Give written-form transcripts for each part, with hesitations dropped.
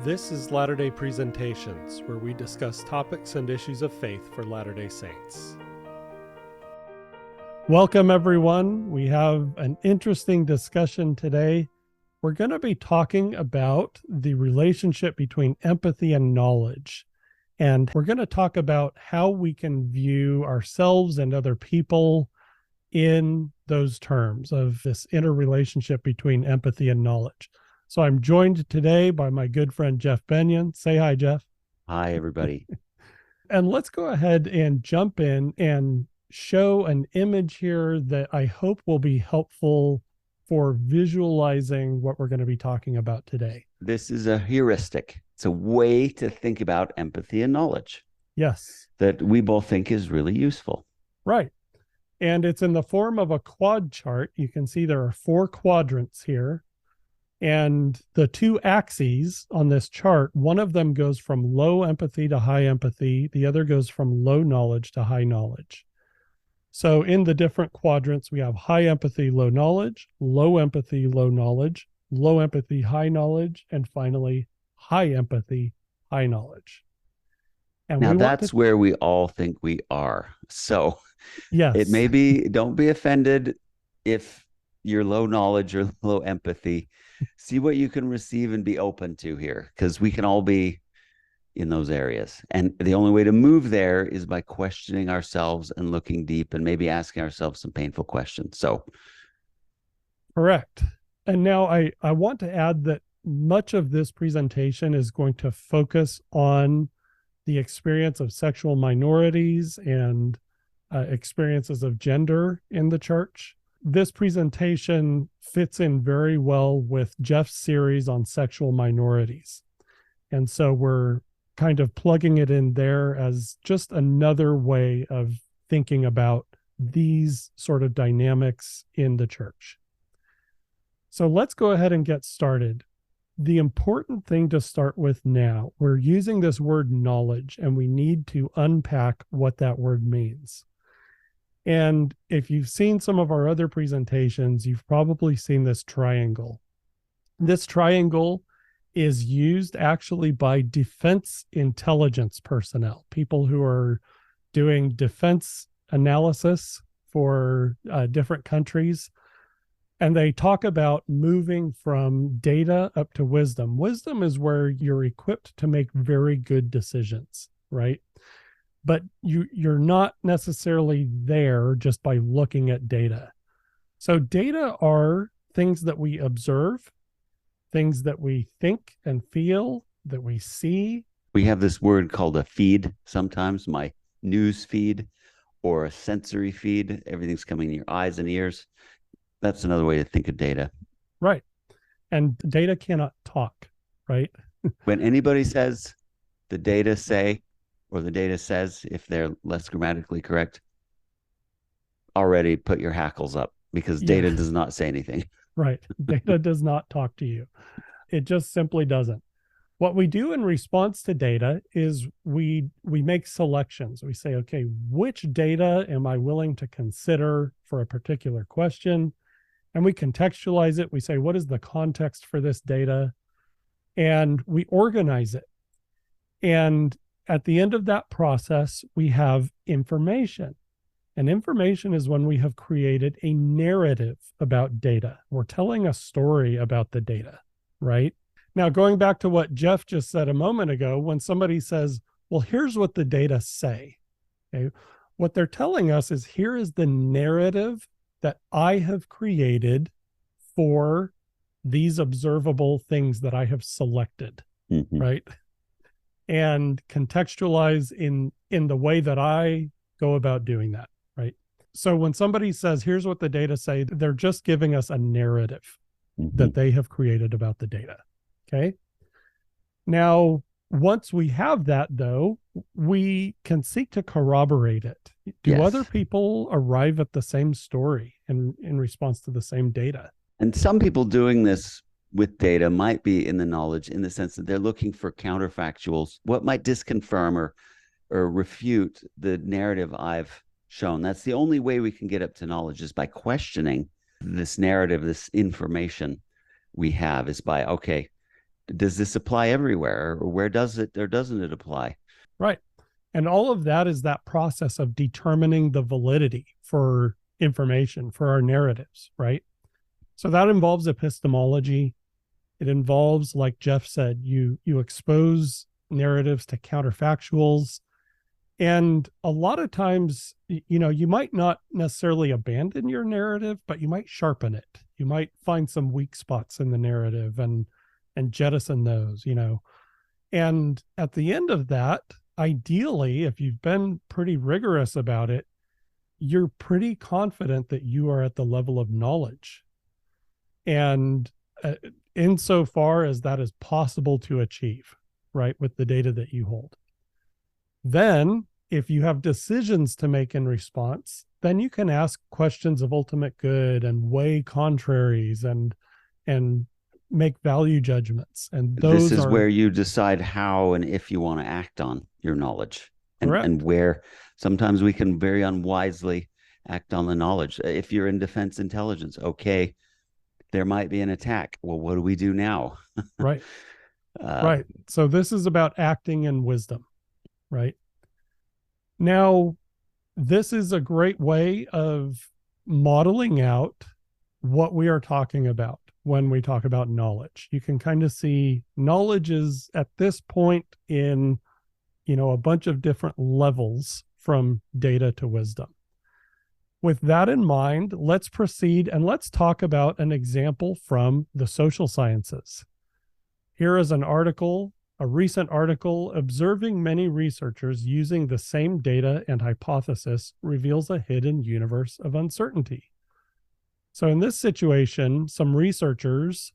This is Latter-day Presentations, where we discuss topics and issues of faith for Latter-day Saints. Welcome, everyone. We have an interesting discussion today. We're going to be talking about the relationship between empathy and knowledge. And we're going to talk about how we can view ourselves and other people in those terms of this interrelationship between empathy and knowledge. So I'm joined today by my good friend, Jeff Benyon. Say hi, Jeff. Hi, everybody. And let's go ahead and jump in and show an image here that I hope will be helpful for visualizing what we're going to be talking about today. This is a heuristic. It's a way to think about empathy and knowledge. Yes. That we both think is really useful. Right. And it's in the form of a quad chart. You can see there are 4 quadrants here. And the 2 axes on this chart, one of them goes from low empathy to high empathy. The other goes from low knowledge to high knowledge. So in the different quadrants, we have high empathy, low knowledge, low empathy, low knowledge, low empathy, high knowledge, and finally, high empathy, high knowledge. And now that's where we all think we are. So yes, it may be, don't be offended if you're low knowledge or low empathy. See what you can receive and be open to here, because we can all be in those areas. And the only way to move there is by questioning ourselves and looking deep and maybe asking ourselves some painful questions. So correct. And now I want to add that much of this presentation is going to focus on the experience of sexual minorities and experiences of gender in the church. This presentation fits in very well with Jeff's series on sexual minorities. And so we're kind of plugging it in there as just another way of thinking about these sort of dynamics in the church. So let's go ahead and get started. The important thing to start with now, we're using this word knowledge, and we need to unpack what that word means. And if you've seen some of our other presentations, you've probably seen this triangle. This triangle is used actually by defense intelligence personnel, people who are doing defense analysis for different countries. And they talk about moving from data up to wisdom. Wisdom is where you're equipped to make very good decisions, right? But you're not necessarily there just by looking at data. So data are things that we observe, things that we think and feel, that we see. We have this word called a feed sometimes, my news feed or a sensory feed. Everything's coming in your eyes and ears. That's another way to think of data. Right. And data cannot talk, right? When anybody says the data say, or the data says, if they're less grammatically correct, already put your hackles up, because data does not say anything. Right. Data does not talk to you. It just simply doesn't. What we do in response to data is we make selections. We say, okay, which data am I willing to consider for a particular question? And we contextualize it. We say, what is the context for this data? And we organize it. And at the end of that process, we have information. And information is when we have created a narrative about data. We're telling a story about the data, right? Now, going back to what Jeff just said a moment ago, when somebody says, well, here's what the data say, okay? What they're telling us is, here is the narrative that I have created for these observable things that I have selected, right? And contextualize in the way that I go about doing that, right? So when somebody says, here's what the data say, they're just giving us a narrative that they have created about the data, okay? Now, once we have that, though, we can seek to corroborate it. Do other people arrive at the same story in response to the same data? And some people doing this with data might be in the knowledge, in the sense that they're looking for counterfactuals, what might disconfirm or refute the narrative I've shown. That's the only way we can get up to knowledge, is by questioning this narrative, this information we have, is by, okay, does this apply everywhere, or where does it or doesn't it apply? Right. And all of that is that process of determining the validity for information, for our narratives, right? So that involves epistemology. It involves, like Jeff said, you expose narratives to counterfactuals. And a lot of times, you might not necessarily abandon your narrative, but you might sharpen it. You might find some weak spots in the narrative and jettison those. And at the end of that, ideally, if you've been pretty rigorous about it, you're pretty confident that you are at the level of knowledge. And insofar as that is possible to achieve, right, with the data that you hold. Then, if you have decisions to make in response, then you can ask questions of ultimate good and weigh contraries and make value judgments. And This those is are where you decide how and if you want to act on your knowledge, and correct. where sometimes we can very unwisely act on the knowledge. If you're in defense intelligence, okay, there might be an attack. Well, what do we do now? Right. Uh, Right. So this is about acting in wisdom, right? Now, this is a great way of modeling out what we are talking about when we talk about knowledge. You can kind of see knowledge is at this point in, a bunch of different levels from data to wisdom. With that in mind, let's proceed and let's talk about an example from the social sciences. Here is an article, a recent article, observing many researchers using the same data and hypothesis reveals a hidden universe of uncertainty. So in this situation, some researchers,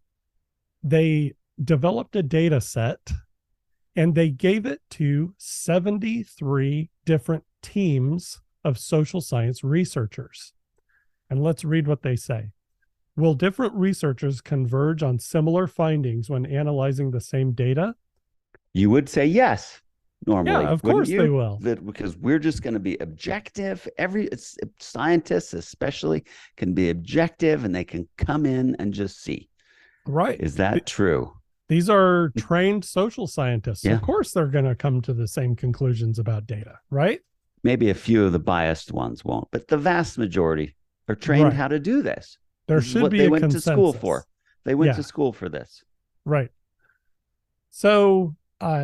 they developed a data set and they gave it to 73 different teams of social science researchers. And let's read what they say. Will different researchers converge on similar findings when analyzing the same data? you would say yes, Yeah, normally, of wouldn't course they you? will. That because we're just going to be objective. Scientists, especially, can be objective, and they can come in and just see. Right. Is that true? These are trained social scientists. Yeah. Of course, they're going to come to the same conclusions about data, right? Maybe a few of the biased ones won't, but the vast majority are trained Right. how to do this. There This is should what be they a went to school consensus. for. They went to Yeah, school for this. right. So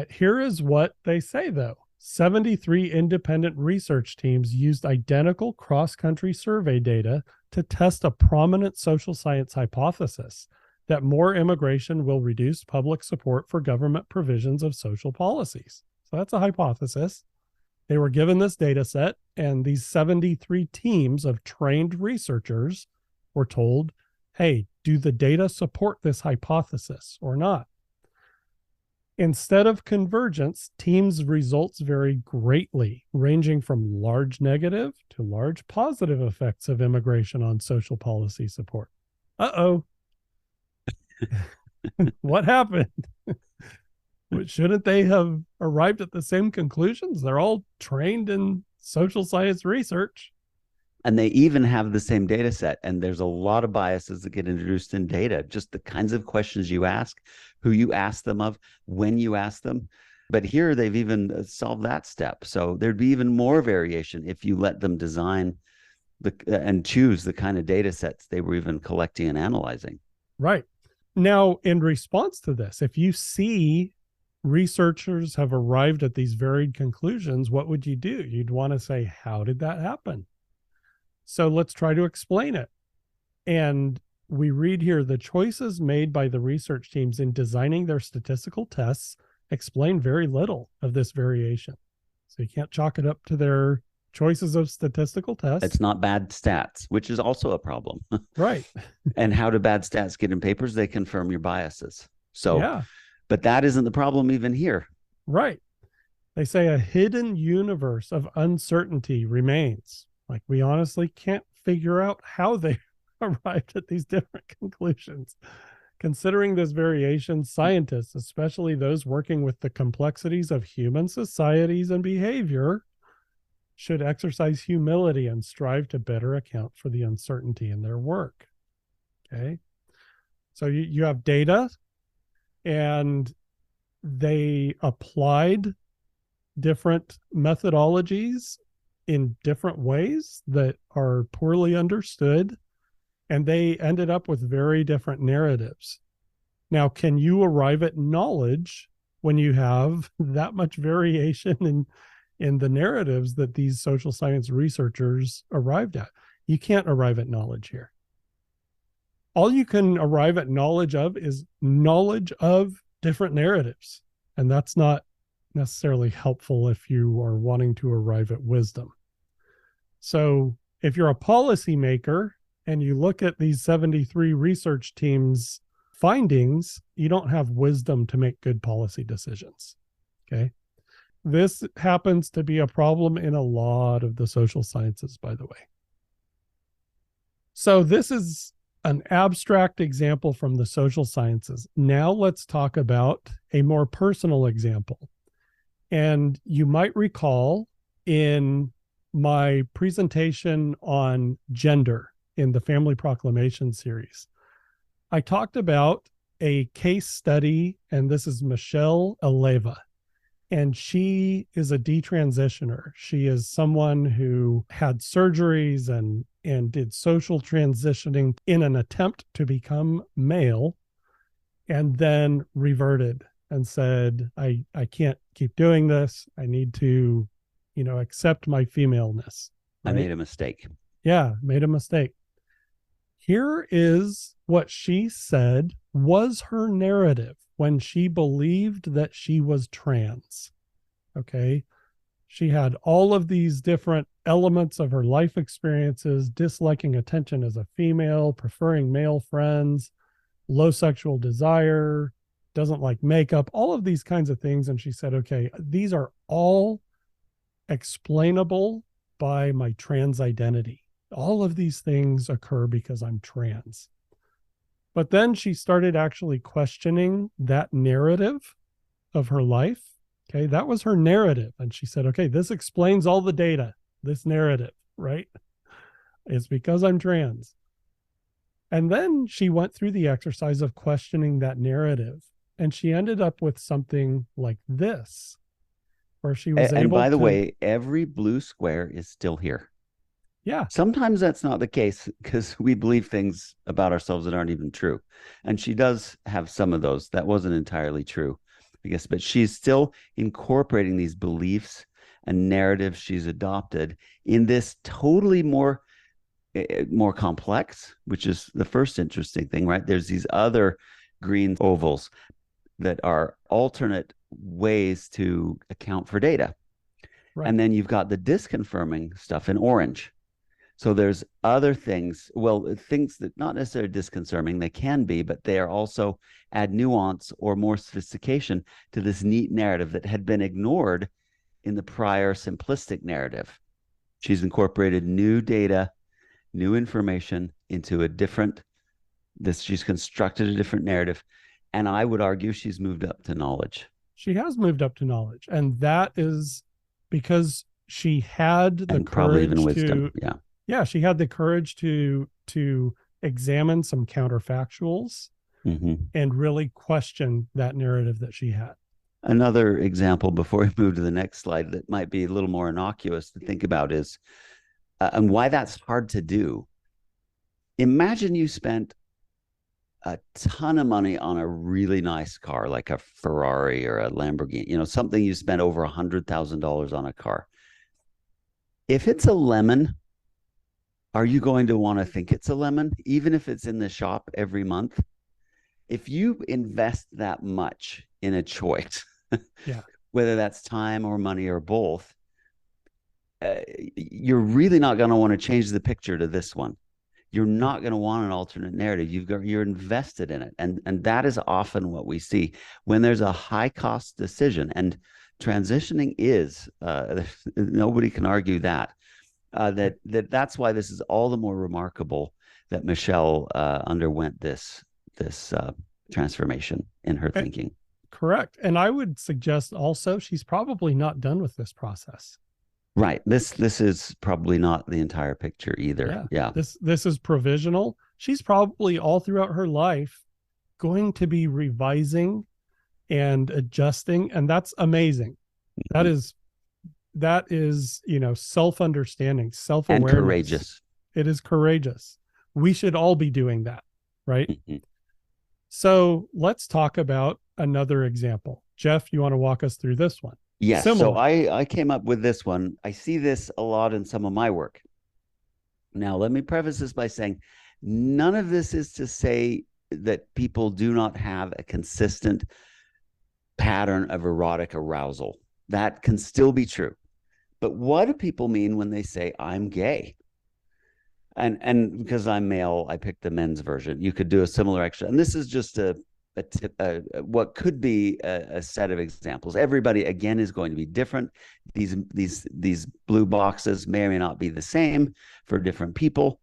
here is what they say, though. 73 independent research teams used identical cross-country survey data to test a prominent social science hypothesis that more immigration will reduce public support for government provisions of social policies. So that's a hypothesis. They were given this data set, and these 73 teams of trained researchers were told, hey, do the data support this hypothesis or not? Instead of convergence, teams' results vary greatly, ranging from large negative to large positive effects of immigration on social policy support. Uh-oh. What happened? Shouldn't they have arrived at the same conclusions? They're all trained in social science research. And they even have the same data set. And there's a lot of biases that get introduced in data, just the kinds of questions you ask, who you ask them of, when you ask them. But here they've even solved that step. So there'd be even more variation if you let them design and choose the kind of data sets they were even collecting and analyzing. Right. Now, in response to this, if you see researchers have arrived at these varied conclusions, what would you do? You'd want to say, how did that happen? So let's try to explain it. And we read here, the choices made by the research teams in designing their statistical tests explain very little of this variation. So you can't chalk it up to their choices of statistical tests. It's not bad stats, which is also a problem. Right. And how do bad stats get in papers? They confirm your biases. So, yeah, but that isn't the problem even here. right. They say a hidden universe of uncertainty remains. Like, we honestly can't figure out how they arrived at these different conclusions. Considering this variation, scientists, especially those working with the complexities of human societies and behavior, should exercise humility and strive to better account for the uncertainty in their work. Okay. So you have data, and they applied different methodologies in different ways that are poorly understood, and they ended up with very different narratives. Now, can you arrive at knowledge when you have that much variation in the narratives that these social science researchers arrived at? You can't arrive at knowledge here. All you can arrive at knowledge of is knowledge of different narratives. And that's not necessarily helpful if you are wanting to arrive at wisdom. So if you're a policymaker and you look at these 73 research teams' findings, you don't have wisdom to make good policy decisions. Okay. This happens to be a problem in a lot of the social sciences, by the way. So this is an abstract example from the social sciences. Now let's talk about a more personal example. And you might recall in my presentation on gender in the Family Proclamation series, I talked about a case study, and this is Michelle Aleva. And she is a detransitioner. She is someone who had surgeries and did social transitioning in an attempt to become male, and then reverted and said, I can't keep doing this. I need to, accept my femaleness. Right? I made a mistake. Yeah, made a mistake. Here is what she said was her narrative when she believed that she was trans. Okay. She had all of these different elements of her life experiences: disliking attention as a female, preferring male friends, low sexual desire, doesn't like makeup, all of these kinds of things. And she said, okay, these are all explainable by my trans identity. All of these things occur because I'm trans. But then she started actually questioning that narrative of her life. Okay, that was her narrative. And she said, okay, this explains all the data, this narrative, right? It's because I'm trans. And then she went through the exercise of questioning that narrative. And she ended up with something like this, where she was able to... And by the way, every blue square is still here. Yeah. Sometimes that's not the case because we believe things about ourselves that aren't even true. And she does have some of those. That wasn't entirely true, I guess, but she's still incorporating these beliefs and narratives she's adopted in this totally more complex, which is the first interesting thing, right? There's these other green ovals that are alternate ways to account for data. Right. And then you've got the disconfirming stuff in orange. So there's other things, things that not necessarily disconcerting, they can be, but they are also add nuance or more sophistication to this neat narrative that had been ignored in the prior simplistic narrative. She's incorporated new data, new information into she's constructed a different narrative. And I would argue she's moved up to knowledge. She has moved up to knowledge. And that is because she had the courage, probably even wisdom. Yeah, she had the courage to examine some counterfactuals and really question that narrative that she had. Another example before we move to the next slide that might be a little more innocuous to think about is, and why that's hard to do. Imagine you spent a ton of money on a really nice car, like a Ferrari or a Lamborghini, something you spent over $100,000 on a car. If it's a lemon, are you going to want to think it's a lemon, even if it's in the shop every month? If you invest that much in a choice, whether that's time or money or both, you're really not going to want to change the picture to this one. You're not going to want an alternate narrative. You're invested in it. And that is often what we see when there's a high cost decision, and transitioning is, nobody can argue that. That's why this is all the more remarkable that Michelle underwent this transformation in her thinking. Correct. And I would suggest also she's probably not done with this process. Right. This is probably not the entire picture either. Yeah. This is provisional. She's probably all throughout her life going to be revising and adjusting. And that's amazing. That is, self-understanding, And self-awareness. courageous. It is courageous. We should all be doing that, right? Mm-hmm. So let's talk about another example. Jeff, you want to walk us through this one? Yes. So Similar. I came up with this one. I see this a lot in some of my work. Now, let me preface this by saying none of this is to say that people do not have a consistent pattern of erotic arousal. That can still be true. But what do people mean when they say I'm gay? And because I'm male, I picked the men's version. You could do a similar exercise. And this is just what could be a set of examples. Everybody again is going to be different. These blue boxes may or may not be the same for different people.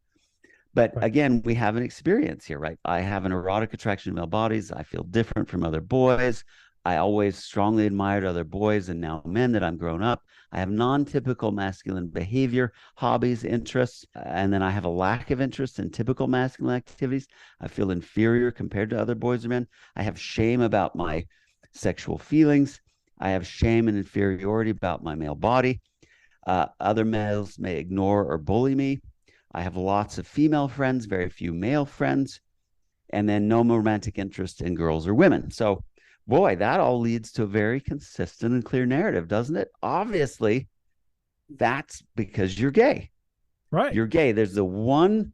But Right. again, we have an experience here, right? I have an erotic attraction to male bodies. I feel different from other boys. I always strongly admired other boys and now men that I'm grown up. I have non-typical masculine behavior, hobbies, interests, and then I have a lack of interest in typical masculine activities. I feel inferior compared to other boys or men. I have shame about my sexual feelings. I have shame and inferiority about my male body. Other males may ignore or bully me. I have lots of female friends, very few male friends, and then no romantic interest in girls or women. So, boy, that all leads to a very consistent and clear narrative, doesn't it? Obviously, that's because you're gay. Right. You're gay. There's the one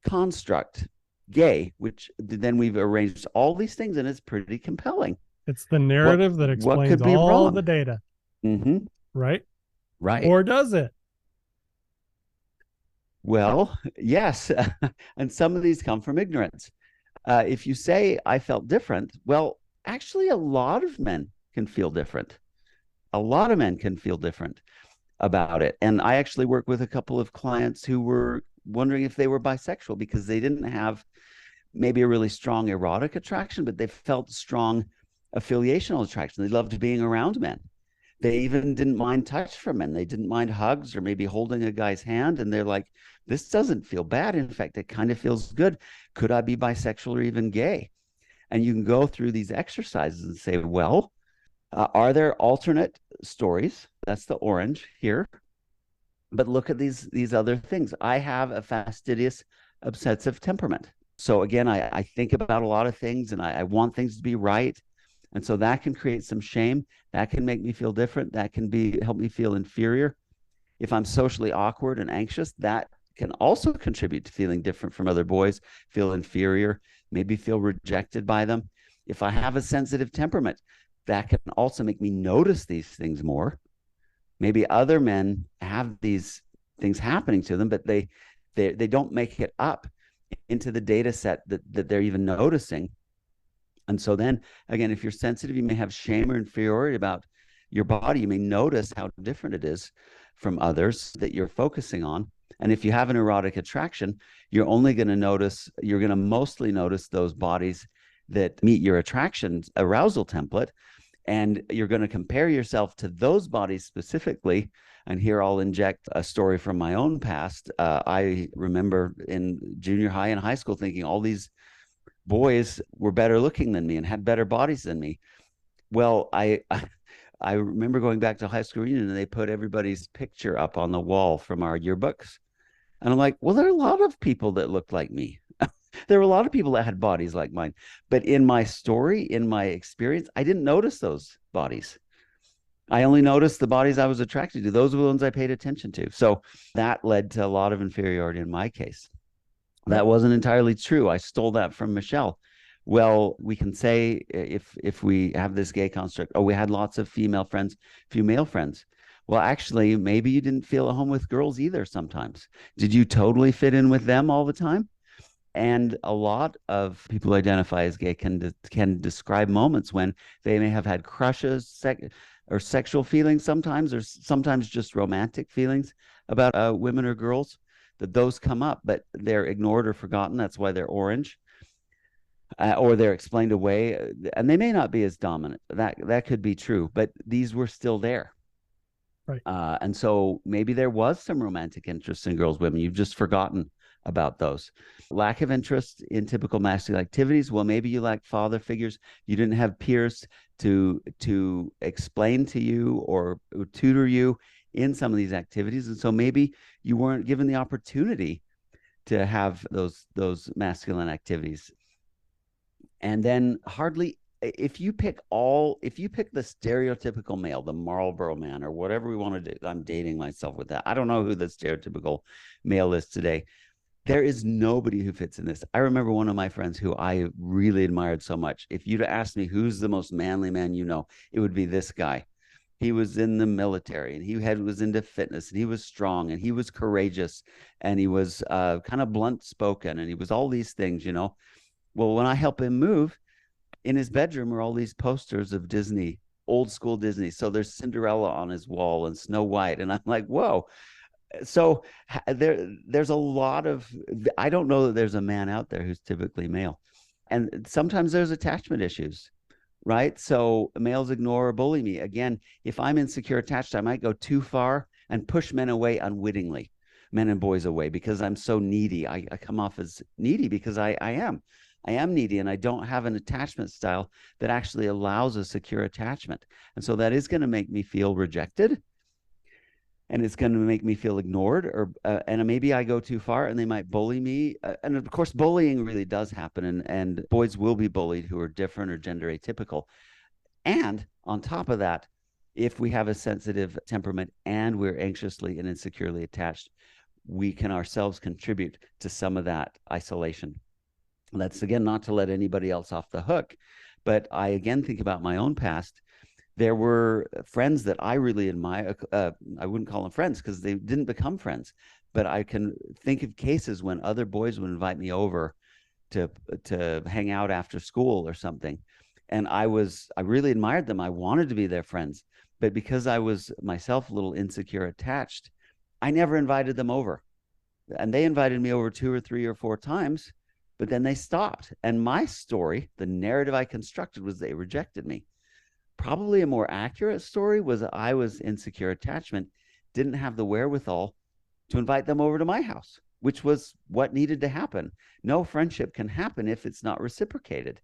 construct, gay, which then we've arranged all these things, and it's pretty compelling. It's the narrative that What explains could be all wrong? the data, Mm-hmm. right? Right. Or does it? Well, yes. And some of these come from ignorance. If you say I felt different, well, actually, a lot of men can feel different. A lot of men can feel different about it. And I actually work with a couple of clients who were wondering if they were bisexual because they didn't have maybe a really strong erotic attraction, but they felt strong affiliational attraction. They loved being around men. They even didn't mind touch from men. They didn't mind hugs or maybe holding a guy's hand. And they're like, this doesn't feel bad. In fact, it kind of feels good. Could I be bisexual or even gay? And you can go through these exercises and say, well, are there alternate stories? That's the orange here. But look at these other things. I have a fastidious, obsessive temperament. So again, I think about a lot of things and I want things to be right. And so that can create some shame. That can make me feel different. That can help me feel inferior. If I'm socially awkward and anxious, that can also contribute to feeling different from other boys, feel inferior, maybe feel rejected by them. If I have a sensitive temperament, that can also make me notice these things more. Maybe other men have these things happening to them, but they don't make it up into the data set that they're even noticing. And so then again, if you're sensitive, you may have shame or inferiority about your body. You may notice how different it is from others that you're focusing on. And if you have an erotic attraction, you're going to mostly notice those bodies that meet your attraction arousal template. And you're going to compare yourself to those bodies specifically. And here I'll inject a story from my own past. I remember in junior high and high school thinking all these boys were better looking than me and had better bodies than me. Well, I remember going back to high school reunion and they put everybody's picture up on the wall from our yearbooks. And I'm like, well, there are a lot of people that looked like me. There were a lot of people that had bodies like mine. But in my story, in my experience, I didn't notice those bodies. I only noticed the bodies I was attracted to. Those were the ones I paid attention to. So that led to a lot of inferiority in my case. Right. That wasn't entirely true. I stole that from Michelle. Well, we can say if we have this gay construct, oh, we had lots of female friends, few male friends. Well, actually, maybe you didn't feel at home with girls either sometimes. Did you totally fit in with them all the time? And a lot of people who identify as gay can describe moments when they may have had crushes, or sexual feelings sometimes, or sometimes just romantic feelings about women or girls. That those come up, but they're ignored or forgotten. That's why they're orange, or they're explained away, and they may not be as dominant. That could be true, but these were still there. Right. And so maybe there was some romantic interest in girls, women. You've just forgotten about those. Lack of interest in typical masculine activities. Well, maybe you lack father figures. You didn't have peers to explain to you or tutor you in some of these activities. And so maybe you weren't given the opportunity to have those masculine activities. And then hardly, if you pick the stereotypical male, the Marlboro man, or whatever we want to do, I'm dating myself with that. I don't know who the stereotypical male is today. There is nobody who fits in this. I remember one of my friends who I really admired so much. If you'd asked me who's the most manly man you know, it would be this guy. He was in the military, and was into fitness, and he was strong, and he was courageous, and he was kind of blunt spoken, and he was all these things, you know. Well, when I help him move, in his bedroom are all these posters of Disney, old school Disney. So there's Cinderella on his wall and Snow White, and I'm like, whoa. So there's a lot of, I don't know that there's a man out there who's typically male. And sometimes there's attachment issues, right? So males ignore or bully me. Again, if I'm insecure attached, I might go too far and push men away unwittingly, men and boys away, because I'm so needy. I come off as needy because I am. I am needy, and I don't have an attachment style that actually allows a secure attachment. And so that is going to make me feel rejected, and it's going to make me feel ignored, or and maybe I go too far and they might bully me. And of course, bullying really does happen, and boys will be bullied who are different or gender atypical. And on top of that, if we have a sensitive temperament and we're anxiously and insecurely attached, we can ourselves contribute to some of that isolation. That's, again, not to let anybody else off the hook, but I again think about my own past. There were friends that I really admire. I wouldn't call them friends because they didn't become friends, but I can think of cases when other boys would invite me over to hang out after school or something. And I really admired them. I wanted to be their friends, but because I was myself a little insecure attached, I never invited them over. And they invited me over 2 or 3 or 4 times, but then they stopped. And my story, the narrative I constructed, was they rejected me. Probably a more accurate story was that I was insecure attachment, didn't have the wherewithal to invite them over to my house, which was what needed to happen. No friendship can happen if it's not reciprocated.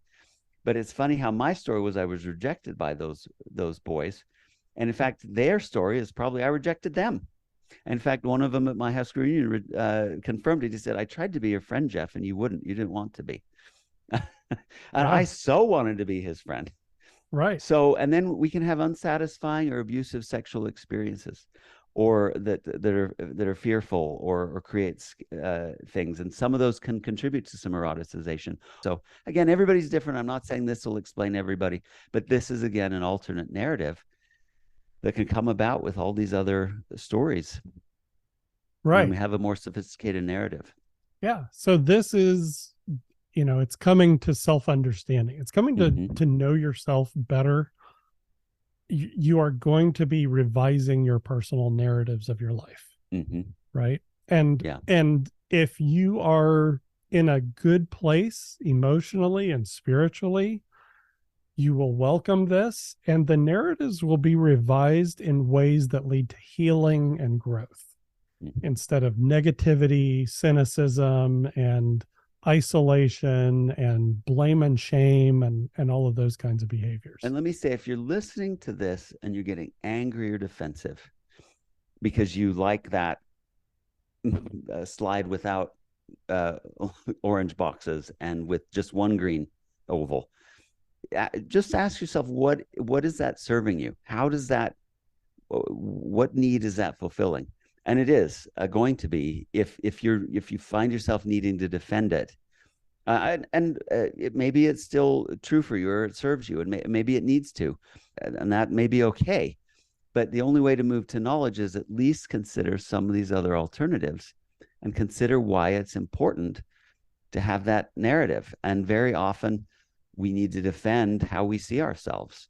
But it's funny how my story was I was rejected by those boys. And in fact, their story is probably I rejected them. And in fact, one of them at my high school reunion confirmed it. He said, I tried to be your friend, Jeff, and you didn't want to be. And I so wanted to be his friend. Right. So, and then we can have unsatisfying or abusive sexual experiences, or that are fearful or creates things. And some of those can contribute to some eroticization. So again, everybody's different. I'm not saying this will explain everybody, but this is, again, an alternate narrative that can come about with all these other stories. Right. When we have a more sophisticated narrative. Yeah. So this is, it's coming to self-understanding. It's coming to know yourself better. You are going to be revising your personal narratives of your life. Right. And if you are in a good place emotionally and spiritually, you will welcome this, and the narratives will be revised in ways that lead to healing and growth instead of negativity, cynicism, and isolation and blame and shame and all of those kinds of behaviors. And let me say, if you're listening to this and you're getting angry or defensive because you like that slide without orange boxes and with just one green oval, just ask yourself, what is that serving you? What need is that fulfilling? And it is going to be, if you find yourself needing to defend it, maybe it's still true for you, or it serves you, and maybe it needs to, and that may be okay. But the only way to move to knowledge is at least consider some of these other alternatives and consider why it's important to have that narrative. And very often we need to defend how we see ourselves.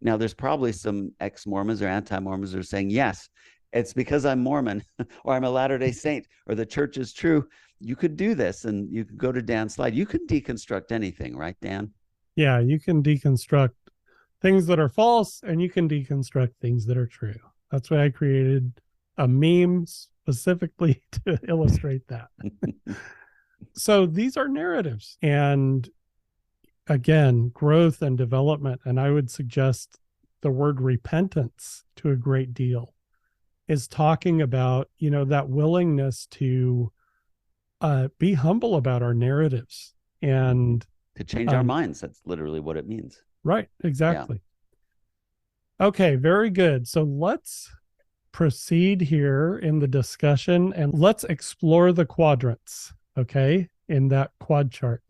Now, there's probably some ex-Mormons or anti-Mormons that are saying, yes, it's because I'm Mormon or I'm a Latter-day Saint or the church is true. You could do this, and you could go to Dan's slide. You can deconstruct anything, right, Dan? Yeah, you can deconstruct things that are false, and you can deconstruct things that are true. That's why I created a meme specifically to illustrate that. So these are narratives. And again, growth and development. And I would suggest the word repentance to a great deal is talking about, that willingness to be humble about our narratives and to change our minds. That's literally what it means. Right. Exactly. Yeah. Okay. Very good. So let's proceed here in the discussion and let's explore the quadrants. Okay. In that quad chart.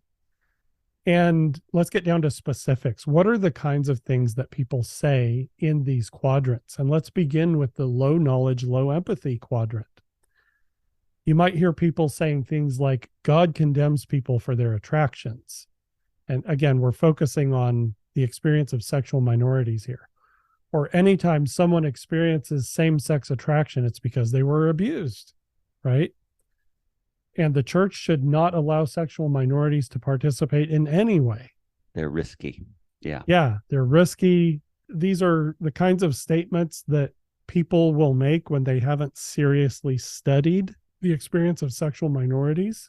And let's get down to specifics. What are the kinds of things that people say in these quadrants? And let's begin with the low knowledge, low empathy quadrant. You might hear people saying things like, God condemns people for their attractions. And again, we're focusing on the experience of sexual minorities here. Or anytime someone experiences same-sex attraction, it's because they were abused, right? And the church should not allow sexual minorities to participate in any way. They're risky. Yeah. Yeah, they're risky. These are the kinds of statements that people will make when they haven't seriously studied the experience of sexual minorities.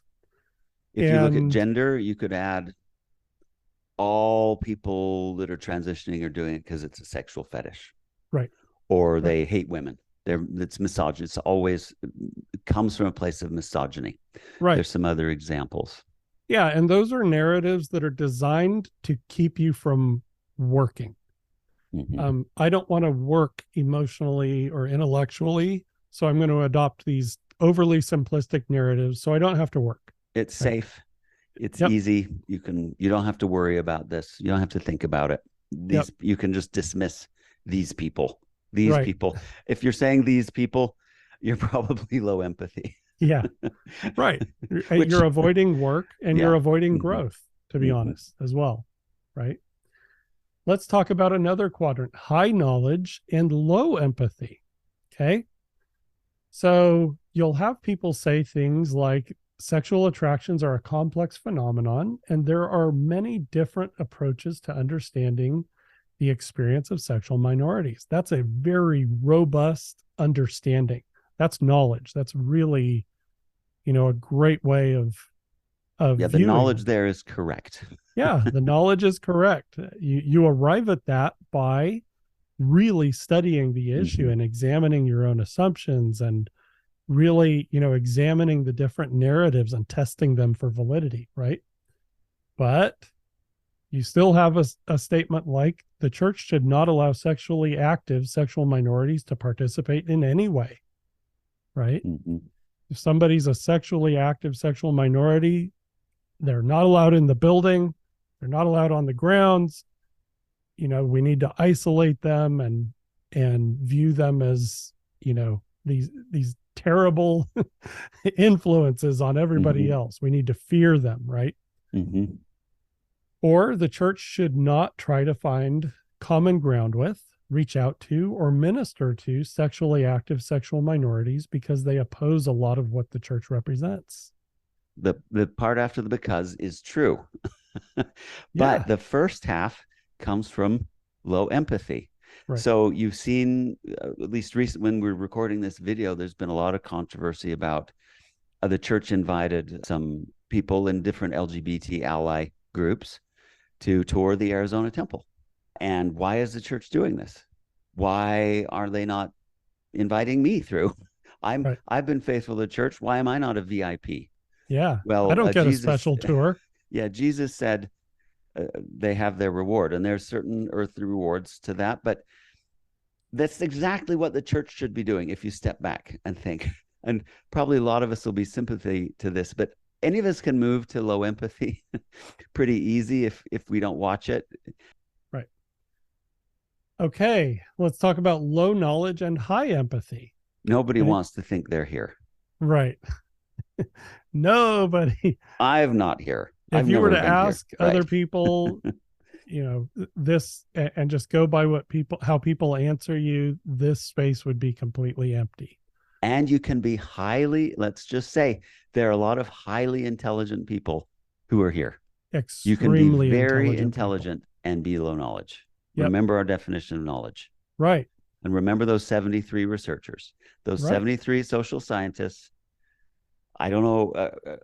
If you look at gender, you could add all people that are transitioning are doing it because it's a sexual fetish. Right. Or they hate women. It's misogyny. It's always it comes from a place of misogyny. Right. There's some other examples. Yeah, and those are narratives that are designed to keep you from working. Mm-hmm. I don't want to work emotionally or intellectually, so I'm going to adopt these overly simplistic narratives so I don't have to work. It's safe. It's easy. You don't have to worry about this. You don't have to think about it. You can just dismiss these people. These people. If you're saying these people, you're probably low empathy. Yeah. Right. You're avoiding work and you're avoiding growth, to be honest, as well. Right. Let's talk about another quadrant, high knowledge and low empathy. Okay. So you'll have people say things like sexual attractions are a complex phenomenon, and there are many different approaches to understanding the experience of sexual minorities. That's a very robust understanding. That's knowledge. That's really, a great way of the knowledge there is correct. Yeah, the knowledge is correct. You arrive at that by really studying the issue and examining your own assumptions and really, examining the different narratives and testing them for validity, right? But you still have a statement like the church should not allow sexually active sexual minorities to participate in any way, right? Mm-hmm. If somebody's a sexually active sexual minority, they're not allowed in the building. They're not allowed on the grounds. We need to isolate them and view them as, these terrible influences on everybody else. We need to fear them, right? Mm-hmm. Or the church should not try to find common ground with, reach out to, or minister to sexually active sexual minorities because they oppose a lot of what the church represents. The part after the because is true. But the first half comes from low empathy. Right. So you've seen, at least recent when we're recording this video, there's been a lot of controversy about the church invited some people in different LGBT ally groups to tour the Arizona temple. And why is the church doing this? Why are they not inviting me through? I've been faithful to the church. Why am I not a VIP? Yeah. Well, I don't get Jesus, a special tour. Yeah. Jesus said they have their reward, and there's certain earthly rewards to that. But that's exactly what the church should be doing if you step back and think. And probably a lot of us will be sympathy to this, but any of us can move to low empathy pretty easy if we don't watch it. Right. Okay. Let's talk about low knowledge and high empathy. Nobody wants to think they're here. Right. Nobody. I'm not here. If you were to ask other people, this and just go by how people answer you, this space would be completely empty. And you can be let's just say there are a lot of highly intelligent people who are here. You can be very intelligent and be low knowledge. Yep. Remember our definition of knowledge. Right. And remember those 73 researchers, those Right. 73 social scientists. I don't know.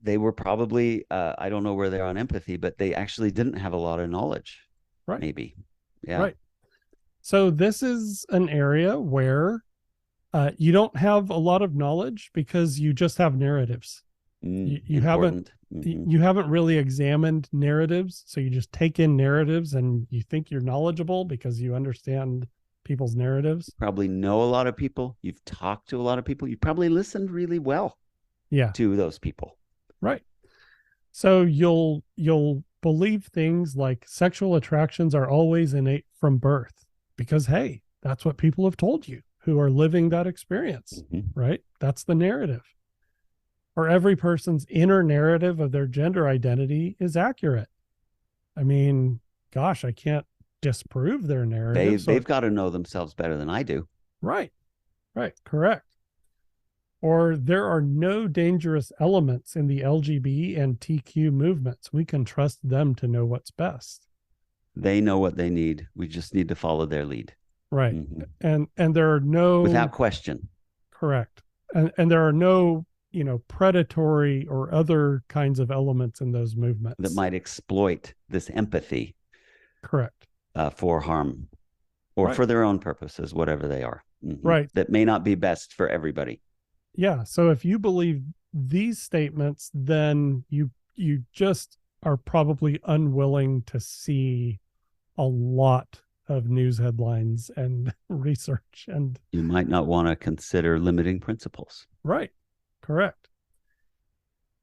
They were probably, I don't know where they're on empathy, but they actually didn't have a lot of knowledge, Right. maybe. Yeah. Right. So this is an area where you don't have a lot of knowledge because you just have narratives. You haven't Important. you haven't really examined narratives, so you just take in narratives and you think you're knowledgeable because you understand people's narratives. Probably know a lot of people. You've talked to a lot of people. You probably listened really well Yeah, to those people. right. So you'll believe things like sexual attractions are always innate from birth because hey, that's what people have told you who are living that experience, Mm-hmm. right? That's the narrative. Or every person's inner narrative of their gender identity is accurate. I mean, gosh, I can't disprove their narrative. So, They've got to know themselves better than I do. right, right, correct. Or there are no dangerous elements in the LGB and TQ movements. We can trust them to know what's best. They know what they need. We just need to follow their lead. Right. Mm-hmm. And there are no Without question. correct. And there are no, predatory or other kinds of elements in those movements That might exploit this empathy. Correct. For harm or right. for their own purposes, whatever they are. Mm-hmm. Right. That may not be best for everybody. Yeah. So if you believe these statements, then you just are probably unwilling to see a lot of news headlines and research and You might not want to consider limiting principles. right. Correct.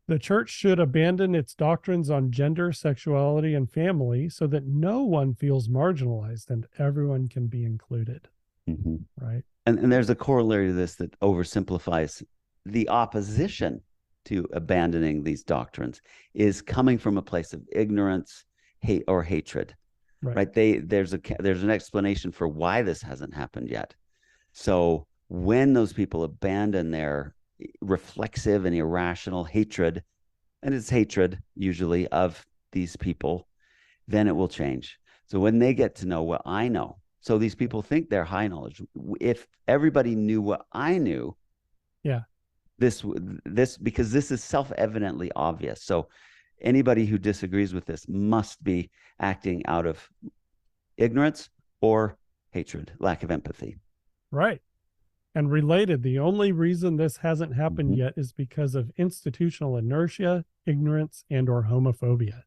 The church should abandon its doctrines on gender, sexuality, and family so that no one feels marginalized and everyone can be included. Mm-hmm. Right. And there's a corollary to this that oversimplifies the opposition to abandoning these doctrines is coming from a place of ignorance, hate, or hatred. Right. There's an explanation for why this hasn't happened yet. So when those people abandon their reflexive and irrational hatred, and it's hatred usually of these people, then it will change. So when they get to know what I know, so these people think they're high knowledge. If everybody knew what I knew, yeah, this because this is self-evidently obvious. So anybody who disagrees with this must be acting out of ignorance or hatred, lack of empathy. Right. And related, the only reason this hasn't happened Mm-hmm. yet is because of institutional inertia, ignorance, and or homophobia.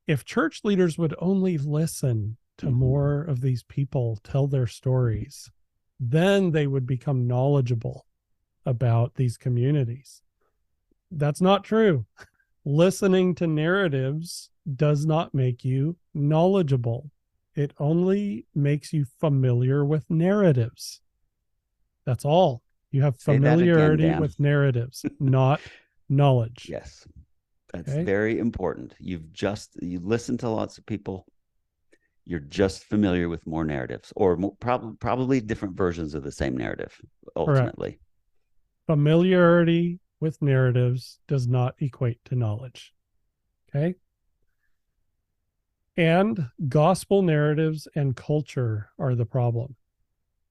If church leaders would only listen to Mm-hmm. more of these people tell their stories, then they would become knowledgeable about these communities. That's not true. Listening to narratives does not make you knowledgeable. It only makes you familiar with narratives. That's all. You have familiarity with narratives, not knowledge. Yes, that's very important. You listen to lots of people. You're just familiar with more narratives, or probably different versions of the same narrative. Ultimately, correct. Familiarity with narratives does not equate to knowledge. Okay. And gospel narratives and culture are the problem,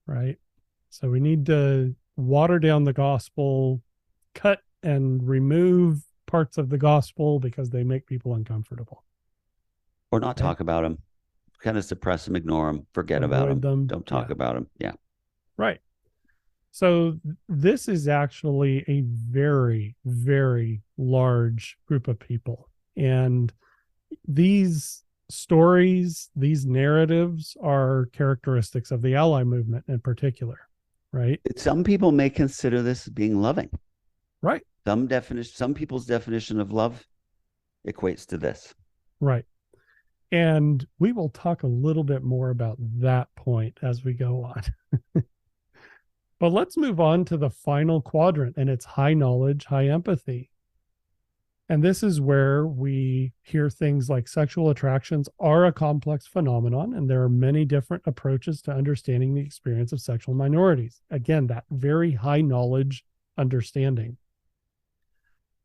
right? So we need to water down the gospel, cut and remove parts of the gospel because they make people uncomfortable. Or not talk about them, kind of suppress them, ignore them, forget Avoid about them. Don't talk about them. Yeah. Right. So this is actually a very, very large group of people. And these stories, these narratives are characteristics of the ally movement in particular, right? Some people may consider this being loving. Right. Some people's definition of love equates to this. Right. And we will talk a little bit more about that point as we go on. But let's move on to the final quadrant, and it's high knowledge, high empathy. And this is where we hear things like sexual attractions are a complex phenomenon, and there are many different approaches to understanding the experience of sexual minorities. Again, that very high knowledge understanding.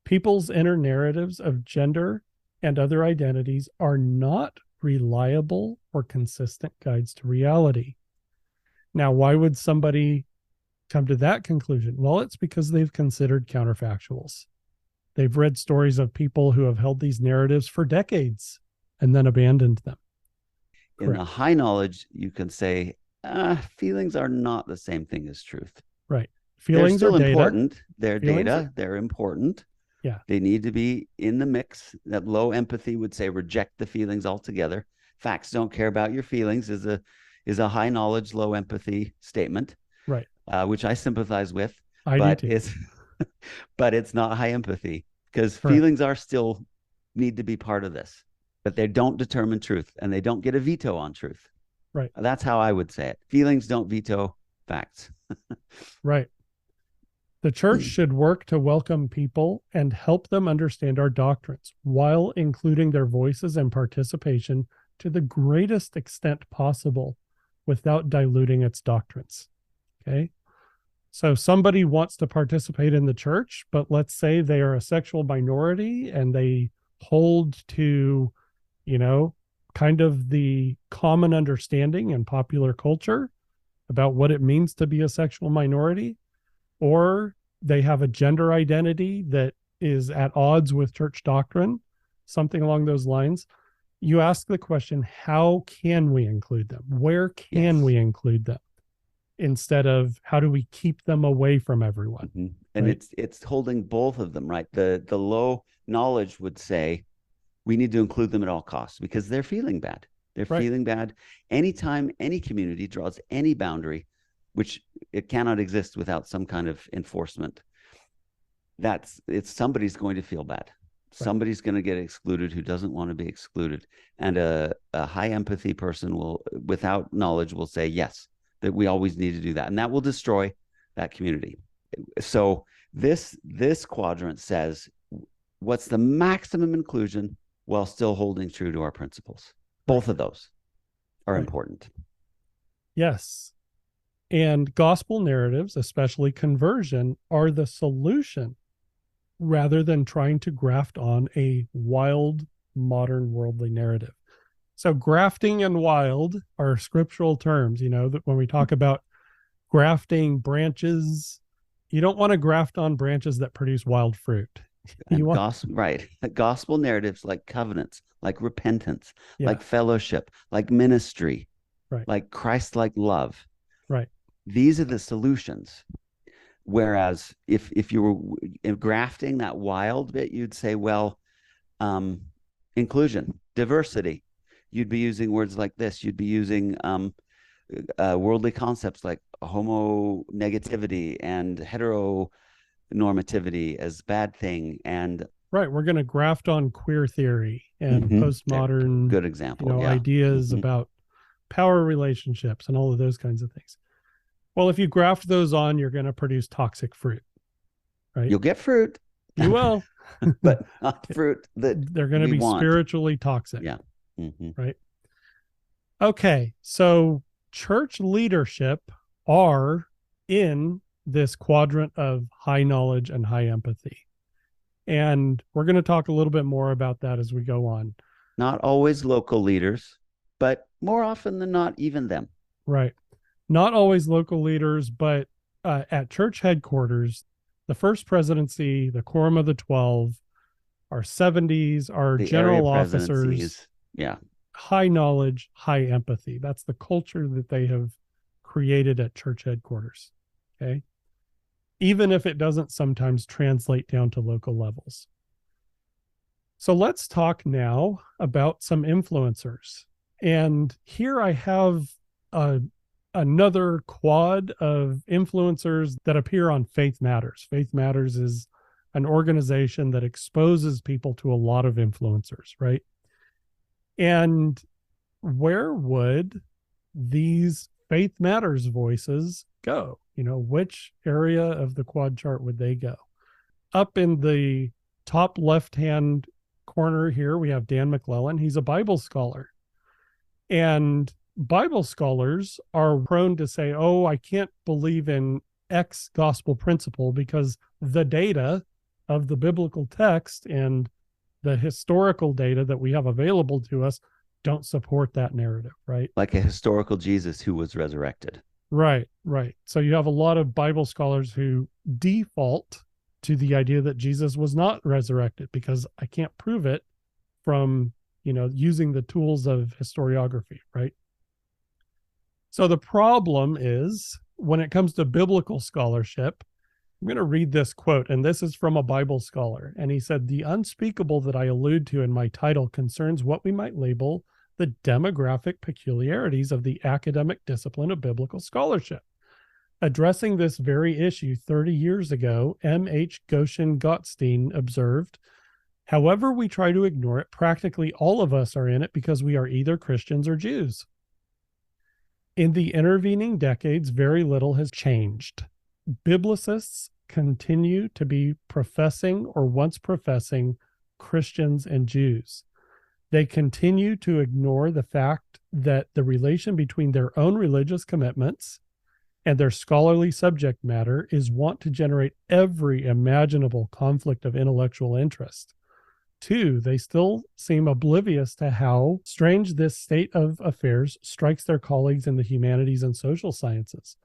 People's inner narratives of gender and other identities are not reliable or consistent guides to reality. Now, why would somebody come to that conclusion? Well, it's because they've considered counterfactuals. They've read stories of people who have held these narratives for decades and then abandoned them. In the Correct. high knowledge, you can say, feelings are not the same thing as truth. Right. They're Feelings are still data. important. They're Feelings are, data. They're important. yeah, They need to be in the mix. That low empathy would say reject the feelings altogether. Facts don't care about your feelings is a high knowledge, low empathy statement, right. which I sympathize with, I do but too. it's but it's not high empathy because Correct. feelings are still need to be part of this, but they don't determine truth and they don't get a veto on truth. Right. That's how I would say it. Feelings don't veto facts. Right. The church should work to welcome people and help them understand our doctrines while including their voices and participation to the greatest extent possible without diluting its doctrines. Okay. So somebody wants to participate in the church, but let's say they are a sexual minority and they hold to, you know, kind of the common understanding in popular culture about what it means to be a sexual minority, or they have a gender identity that is at odds with church doctrine, something along those lines. You ask the question, how can we include them? Where can Yes. we include them? Instead of how do we keep them away from everyone? Mm-hmm. And Right. it's holding both of them, right? The low knowledge would say we need to include them at all costs because they're feeling bad. They're Right. feeling bad. Anytime any community draws any boundary, which it cannot exist without some kind of enforcement, it's somebody's going to feel bad. Right. Somebody's going to get excluded who doesn't want to be excluded. And a high empathy person will, without knowledge, will say, yes, that we always need to do that. And that will destroy that community. So this quadrant says, what's the maximum inclusion while still holding true to our principles? Right. Both of those are Right. important. Yes. And gospel narratives, especially conversion, are the solution rather than trying to graft on a wild, modern, worldly narrative. So, grafting and wild are scriptural terms, that when we talk about grafting branches, you don't want to graft on branches that produce wild fruit. You And want, right, gospel narratives like covenants, like repentance, yeah, like fellowship, like ministry, right, like Christ-like love. right, These are the solutions. Whereas if you were grafting that wild bit, you'd say, well, inclusion, diversity. You'd be using words like this. You'd be using worldly concepts like homo negativity and heteronormativity as bad thing. And right. We're going to graft on queer theory and there, postmodern, good example. Yeah. ideas about power relationships and all of those kinds of things. Well, if you graft those on, you're going to produce toxic fruit, right? You'll get fruit, You will. but not fruit that They're going to we be want. spiritually toxic, Yeah. Mm-hmm. right? Okay. So church leadership are in this quadrant of high knowledge and high empathy. And we're going to talk a little bit more about that as we go on. Not always local leaders, but more often than not, even them. Right. Not always local leaders, but at church headquarters, the first presidency, the Quorum of the 12, our 70s, our The area general officers, presidencies. Yeah. high knowledge, high empathy. That's the culture that they have created at church headquarters. Okay. Even if it doesn't sometimes translate down to local levels. So let's talk now about some influencers. And here I have another quad of influencers that appear on Faith Matters. Faith Matters is an organization that exposes people to a lot of influencers, right? And where would these Faith Matters voices go? Which area of the quad chart would they go? Up in the top left-hand corner here, we have Dan McClellan. He's a Bible scholar. And Bible scholars are prone to say, oh, I can't believe in X gospel principle because the data of the biblical text and the historical data that we have available to us don't support that narrative, right? Like a historical Jesus who was resurrected. Right, right. So you have a lot of Bible scholars who default to the idea that Jesus was not resurrected because I can't prove it from, using the tools of historiography, right? So the problem is when it comes to biblical scholarship, I'm going to read this quote, and this is from a Bible scholar. And he said, "The unspeakable that I allude to in my title concerns what we might label the demographic peculiarities of the academic discipline of biblical scholarship. Addressing this very issue 30 years ago, M.H. Goshen Gottstein observed, however we try to ignore it, practically all of us are in it because we are either Christians or Jews. In the intervening decades, very little has changed. Biblicists continue to be professing or once professing Christians and Jews. They continue to ignore the fact that the relation between their own religious commitments and their scholarly subject matter is wont to generate every imaginable conflict of intellectual interest. Two, they still seem oblivious to how strange this state of affairs strikes their colleagues in the humanities and social sciences.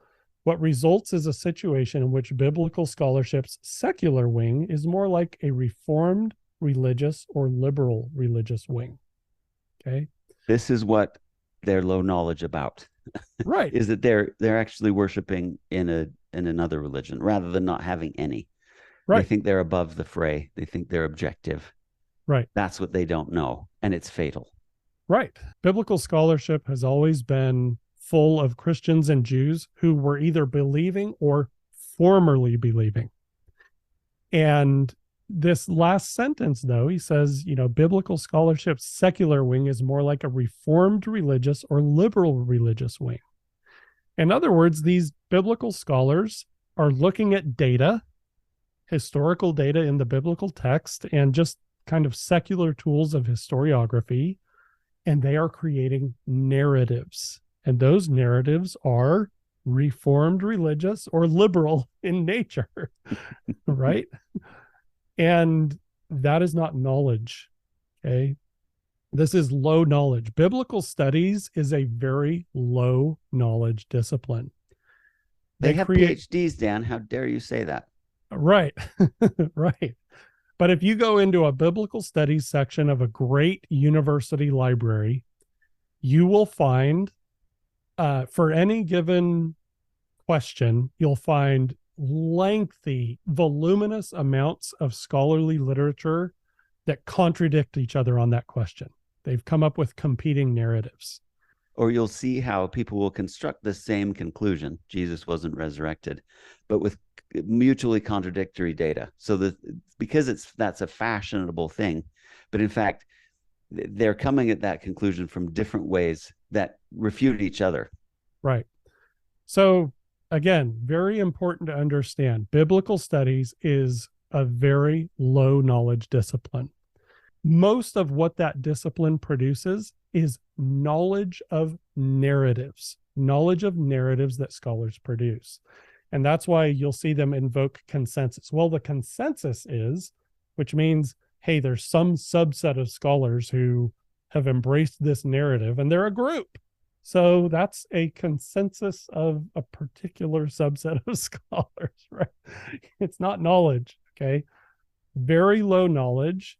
What results is a situation in which biblical scholarship's secular wing is more like a reformed religious or liberal religious wing." Okay. This is what they're low knowledge about. Right. Is that they're actually worshiping in another religion rather than not having any. They Right. think they're above the fray. They think they're objective. Right. That's what they don't know, and it's fatal. Right. Biblical scholarship has always been full of Christians and Jews who were either believing or formerly believing. And this last sentence, though, he says, biblical scholarship's secular wing is more like a reformed religious or liberal religious wing. In other words, these biblical scholars are looking at data, historical data in the biblical text, and just kind of secular tools of historiography, and they are creating narratives. And those narratives are reformed religious or liberal in nature, right? And that is not knowledge. Okay. This is low knowledge. Biblical studies is a very low knowledge discipline. They have PhDs, Dan. How dare you say that? Right. Right. But if you go into a biblical studies section of a great university library, you will find, for any given question, you'll find lengthy, voluminous amounts of scholarly literature that contradict each other on that question. They've come up with competing narratives. Or you'll see how people will construct the same conclusion, Jesus wasn't resurrected, but with mutually contradictory data. So because that's a fashionable thing, but in fact, they're coming at that conclusion from different ways that refute each other. Right. So again, very important to understand, biblical studies is a very low knowledge discipline. Most of what that discipline produces is knowledge of narratives that scholars produce. And that's why you'll see them invoke consensus. Well, the consensus is, which means, hey, there's some subset of scholars who have embraced this narrative and they're a group. So that's a consensus of a particular subset of scholars, right? It's not knowledge, okay? Very low knowledge.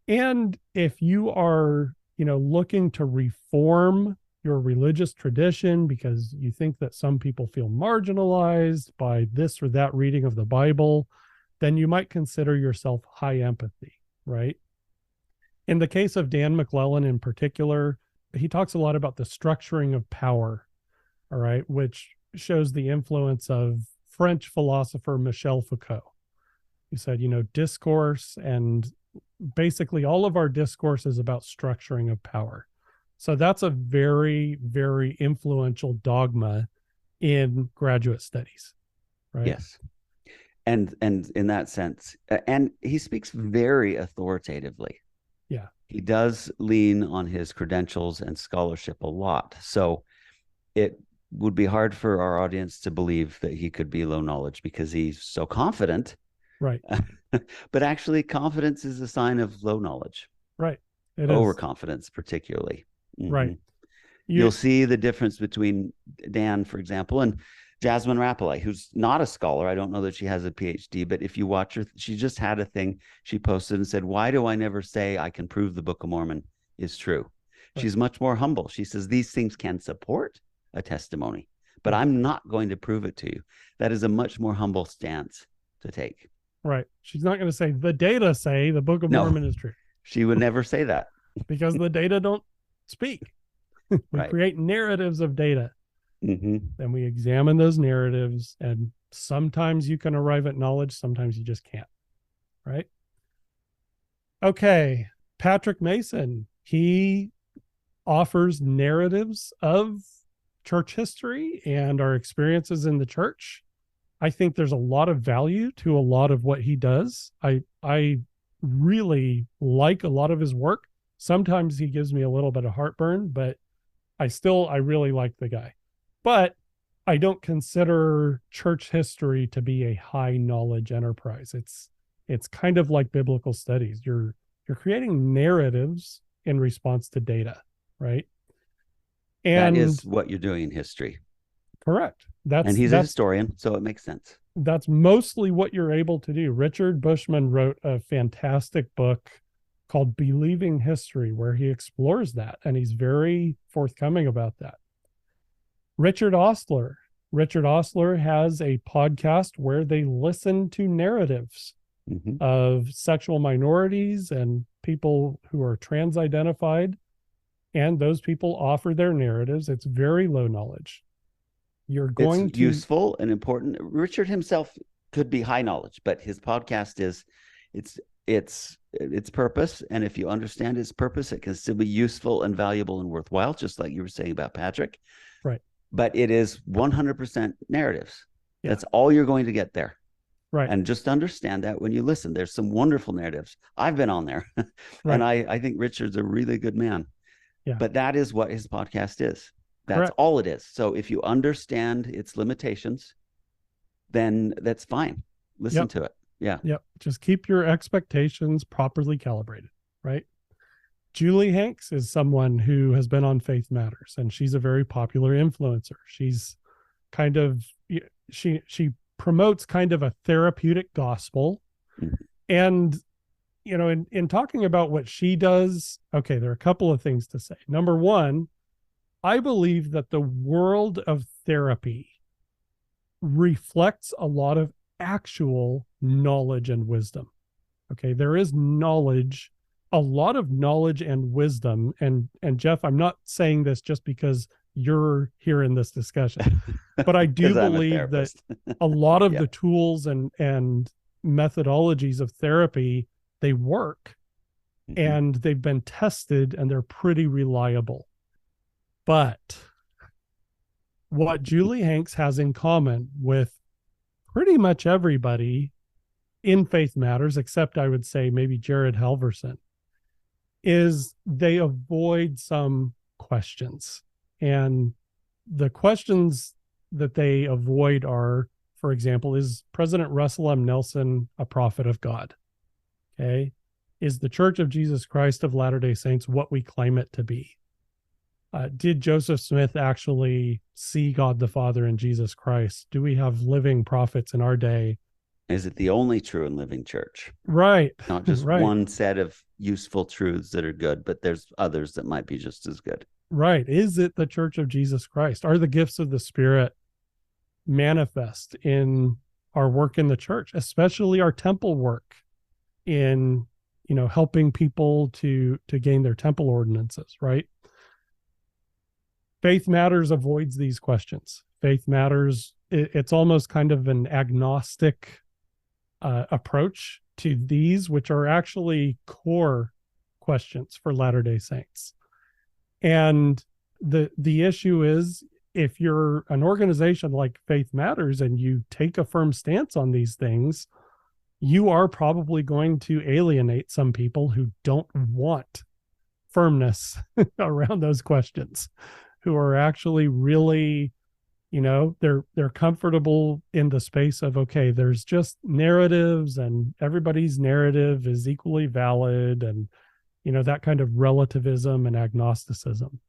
And if you are, looking to reform your religious tradition because you think that some people feel marginalized by this or that reading of the Bible, then you might consider yourself high empathy, right? In the case of Dan McClellan in particular, he talks a lot about the structuring of power, all right, which shows the influence of French philosopher Michel Foucault. He said, discourse, and basically all of our discourse is about structuring of power. So that's a very, very influential dogma in graduate studies, right? Yes. And in that sense, and he speaks very authoritatively. Yeah. He does lean on his credentials and scholarship a lot. So it would be hard for our audience to believe that he could be low knowledge because he's so confident. Right. But actually, confidence is a sign of low knowledge. Right. It Overconfidence, particularly. Right. You'll see the difference between Dan, for example, and Jasmine Rapelye, who's not a scholar. I don't know that she has a PhD, but if you watch her, she just had a thing she posted and said, "Why do I never say I can prove the Book of Mormon is true?" Right. She's much more humble. She says, "These things can support a testimony, but right. I'm not going to prove it to you." That is a much more humble stance to take. Right. She's not going to say the data say the Book of No, Mormon is true, she would never say that. because the data don't speak. We Right. create narratives of data. Mm-hmm. And we examine those narratives, and sometimes you can arrive at knowledge, sometimes you just can't. Right. Okay. Patrick Mason, he offers narratives of church history and our experiences in the church. I think there's a lot of value to a lot of what he does. I really like a lot of his work. Sometimes he gives me a little bit of heartburn, but I really like the guy. But I don't consider church history to be a high knowledge enterprise. It's kind of like biblical studies. You're creating narratives in response to data, right? That And is what you're doing in history. correct. And he's a historian, so it makes sense. That's mostly what you're able to do. Richard Bushman wrote a fantastic book called Believing History, where he explores that, and he's very forthcoming about that. Richard Ostler has a podcast where they listen to narratives of sexual minorities and people who are trans identified, and those people offer their narratives. It's very low knowledge. It's useful and important. Richard himself could be high knowledge, but his podcast is its purpose, and if you understand its purpose, it can still be useful and valuable and worthwhile, just like you were saying about Patrick. Right. But it is 100% narratives. Yeah. That's all you're going to get there. Right. And just understand that when you listen, there's some wonderful narratives. I've been on there. Right. And I think Richard's a really good man. Yeah. But that is what his podcast is. That's correct. All it is. So if you understand its limitations, then that's fine. Listen to it. Yeah. Yep. Just keep your expectations properly calibrated, right? Julie Hanks is someone who has been on Faith Matters, and she's a very popular influencer. She's kind of, she promotes kind of a therapeutic gospel. Mm-hmm. And, you know, in talking about what she does, okay, there are a couple of things to say. Number one, I believe that the world of therapy reflects a lot of actual knowledge and wisdom. Okay, there is knowledge, a lot of knowledge and wisdom. And Jeff, I'm not saying this just because you're here in this discussion, but I do believe that a lot of the tools and methodologies of therapy, they work, and they've been tested, and they're pretty reliable. But what Julie Hanks has in common with pretty much everybody in Faith Matters, except I would say maybe Jared Halverson, is they avoid some questions. And the questions that they avoid are, for example, is President Russell M. Nelson a prophet of God? Okay. Is the Church of Jesus Christ of Latter-day Saints what we claim it to be? Did Joseph Smith actually see God the Father in Jesus Christ? Do we have living prophets in our day? Is it the only true and living church? Right. Not just one set of useful truths that are good, but there's others that might be just as good. Right. Is it the Church of Jesus Christ? Are the gifts of the Spirit manifest in our work in the church, especially our temple work in, you know, helping people to gain their temple ordinances, right? Faith Matters avoids these questions. Faith Matters, it's almost kind of an agnostic approach to these, which are actually core questions for Latter-day Saints. And the issue is, if you're an organization like Faith Matters and you take a firm stance on these things, you are probably going to alienate some people who don't want firmness around those questions, who are actually really, you know, they're comfortable in the space of, okay, there's just narratives and everybody's narrative is equally valid, and, you know, that kind of relativism and agnosticism.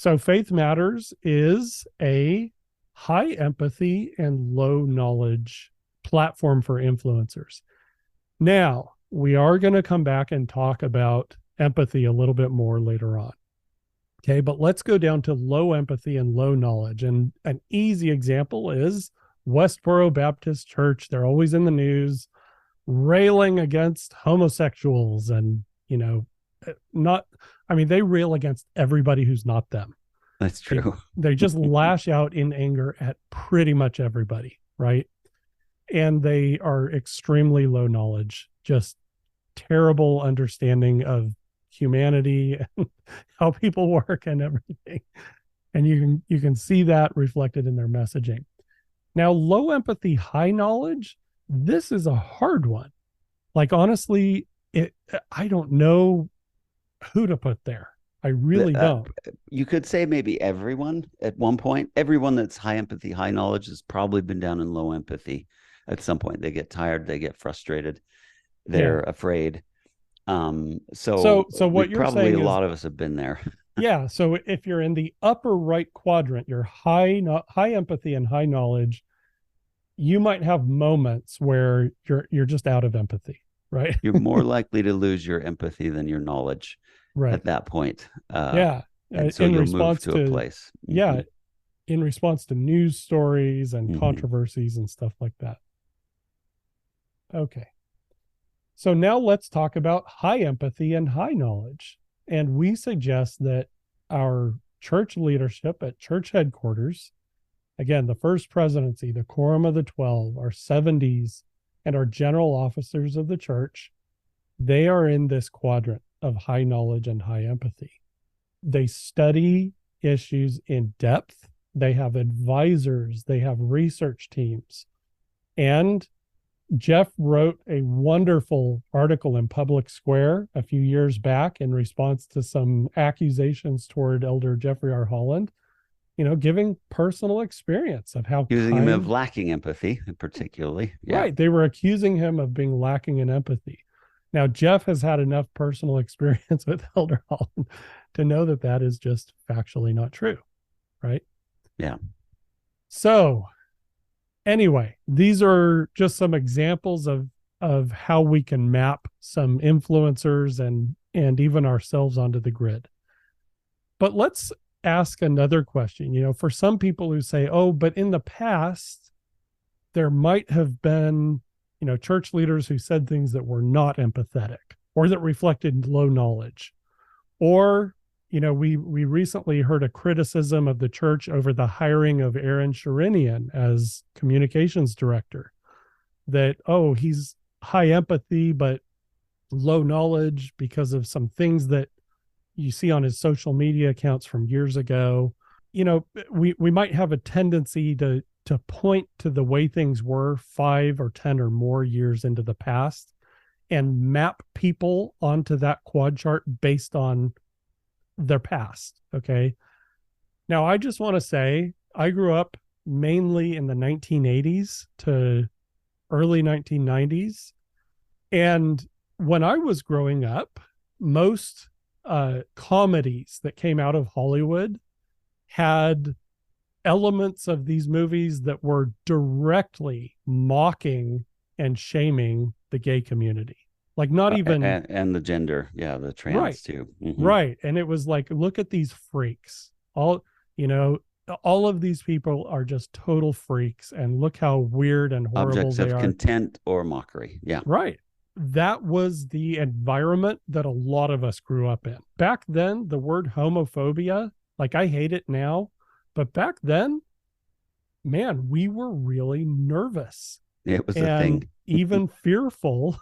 So Faith Matters is a high empathy and low knowledge platform for influencers. Now, we are going to come back and talk about empathy a little bit more later on. Okay, but let's go down to low empathy and low knowledge. And an easy example is Westboro Baptist Church. They're always in the news railing against homosexuals and, not, I mean, they rail against everybody who's not them. That's true. They just lash out in anger at pretty much everybody, right? And they are extremely low knowledge, just terrible understanding of humanity and how people work and everything. And you can see that reflected in their messaging. Now, low empathy, high knowledge, this is a hard one. Like, honestly, I don't know who to put there. I really don't. You could say maybe everyone at one point. Everyone that's high empathy, high knowledge has probably been down in low empathy at some point. They get tired, they get frustrated, they're afraid. So what you're probably saying, a lot of us have been there. Yeah. So if you're in the upper right quadrant, you're high empathy and high knowledge, you might have moments where you're just out of empathy, right? You're more likely to lose your empathy than your knowledge at that point. And so you'll move to a place. Yeah. In response to news stories and controversies and stuff like that. Okay. So now let's talk about high empathy and high knowledge. And we suggest that our church leadership at church headquarters, again, the first presidency, the quorum of the 12, our 70s, and our general officers of the church, they are in this quadrant of high knowledge and high empathy. They study issues in depth. They have advisors. They have research teams. And Jeff wrote a wonderful article in Public Square a few years back in response to some accusations toward Elder Jeffrey R. Holland, giving personal experience of how accusing him of lacking empathy, particularly. Yeah. Right. They were accusing him of being lacking in empathy. Now, Jeff has had enough personal experience with Elder Holland to know that that is just factually not true. Right. Yeah. So anyway, these are just some examples of how we can map some influencers and even ourselves onto the grid. But let's ask another question. For some people who say, oh, but in the past, there might have been, church leaders who said things that were not empathetic or that reflected low knowledge. Or, we recently heard a criticism of the church over the hiring of Aaron Sherinian as communications director, that, oh, he's high empathy, but low knowledge because of some things that you see on his social media accounts from years ago. We might have a tendency to point to the way things were 5 or 10 or more years into the past and map people onto that quad chart based on their past. Okay. Now, I just want to say I grew up mainly in the 1980s to early 1990s. And when I was growing up, most comedies that came out of Hollywood had elements of these movies that were directly mocking and shaming the gay community. Like not even and the gender, the trans right, too. Right. And it was like, look at these freaks. All of these people are just total freaks, and look how weird and horrible objects they of are. Contempt or mockery. Yeah. Right. That was the environment that a lot of us grew up in. Back then, the word homophobia, like I hate it now, but back then, man, we were really nervous. It was a thing. Even fearful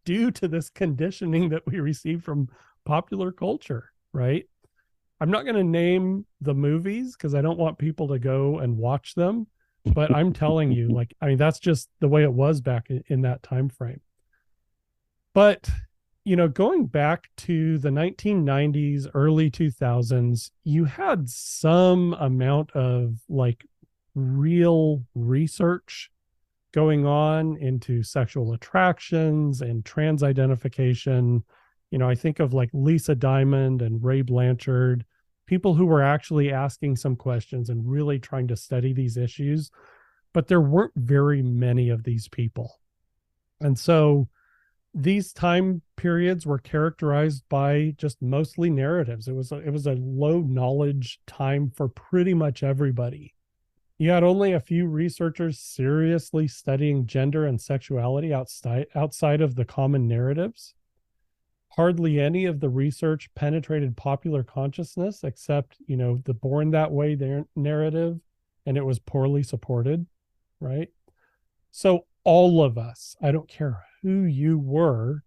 due to this conditioning that we received from popular culture, right? I'm not going to name the movies because I don't want people to go and watch them, but I'm telling you, that's just the way it was back in that time frame. But, going back to the 1990s, early 2000s, you had some amount of real research going on into sexual attractions and trans identification. I think of Lisa Diamond and Ray Blanchard, people who were actually asking some questions and really trying to study these issues, but there weren't very many of these people. And so these time periods were characterized by just mostly narratives. It was a low knowledge time for pretty much everybody. You had only a few researchers seriously studying gender and sexuality outside of the common narratives. Hardly any of the research penetrated popular consciousness except, the born that way narrative, and it was poorly supported, right? So all of us, I don't care who you were,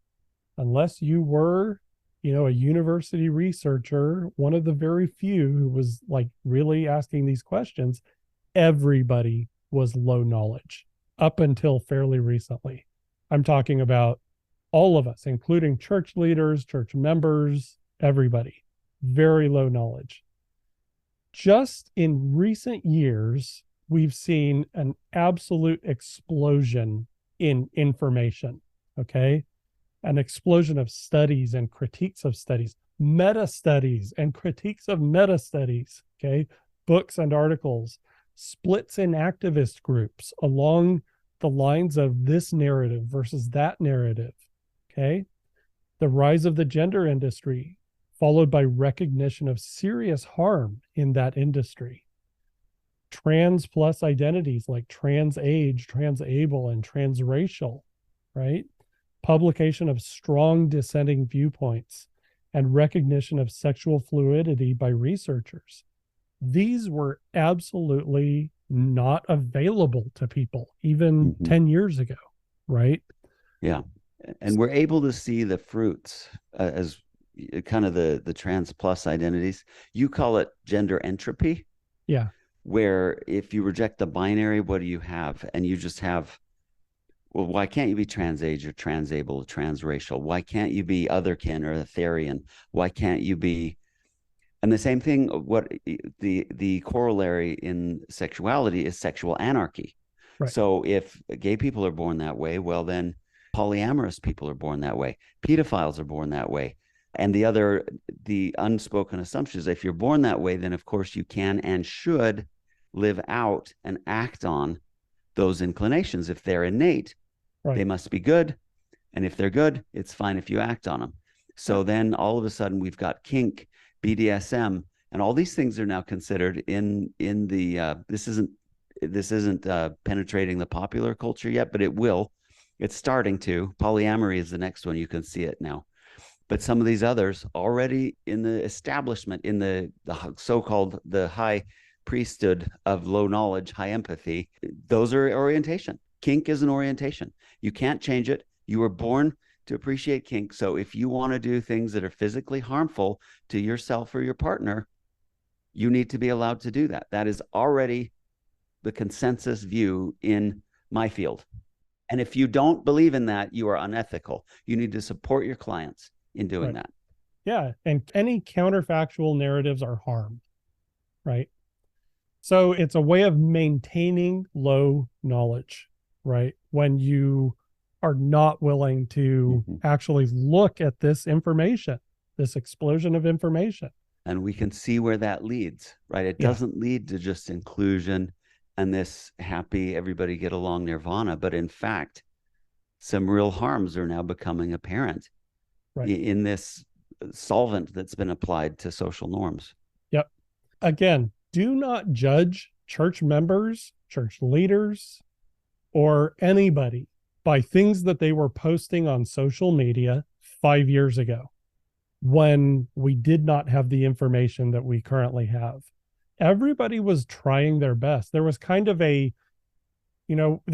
unless you were, a university researcher, one of the very few who was like really asking these questions, everybody was low knowledge up until fairly recently. I'm talking about all of us, including church leaders, church members, everybody, very low knowledge. Just in recent years, we've seen an absolute explosion in information, okay? An explosion of studies and critiques of studies, meta studies and critiques of meta studies, okay? Books and articles, splits in activist groups along the lines of this narrative versus that narrative, okay? The rise of the gender industry, followed by recognition of serious harm in that industry. Trans plus identities like trans age, trans able, and transracial, right? Publication of strong dissenting viewpoints and recognition of sexual fluidity by researchers. These were absolutely not available to people even 10 years ago, right? Yeah. And we're able to see the fruits as kind of the trans plus identities. You call it gender entropy. Yeah. Where if you reject the binary, what do you have? And you just have, well, why can't you be trans age or trans able or transracial? Why can't you be otherkin or Aetherian? Why can't you be? And the same thing, what the corollary in sexuality is sexual anarchy. Right. So if gay people are born that way, well, then polyamorous people are born that way. Pedophiles are born that way. And the unspoken assumption is if you're born that way, then of course you can and should live out and act on those inclinations. If they're innate, Right. they must be good. And if they're good, it's fine if you act on them. So then all of a sudden we've got kink, BDSM, and all these things are now considered in the this isn't penetrating the popular culture yet, but it will. It's starting to. Polyamory is the next one. You can see it now. But some of these others already in the establishment, in the so-called the high priesthood of low knowledge, high empathy, those are orientation. Kink is an orientation. You can't change it. You were born to appreciate kink. So if you want to do things that are physically harmful to yourself or your partner, you need to be allowed to do that. That is already the consensus view in my field. And if you don't believe in that, you are unethical. You need to support your clients in doing that. Yeah. And any counterfactual narratives are harm, right? So it's a way of maintaining low knowledge, right? When you are not willing to actually look at this information, this explosion of information. And we can see where that leads, right? It doesn't lead to just inclusion and this happy, everybody get along nirvana. But in fact, some real harms are now becoming apparent in this solvent that's been applied to social norms. Yep. Again, do not judge church members, church leaders, or anybody by things that they were posting on social media 5 years ago when we did not have the information that we currently have. Everybody was trying their best. There was kind of there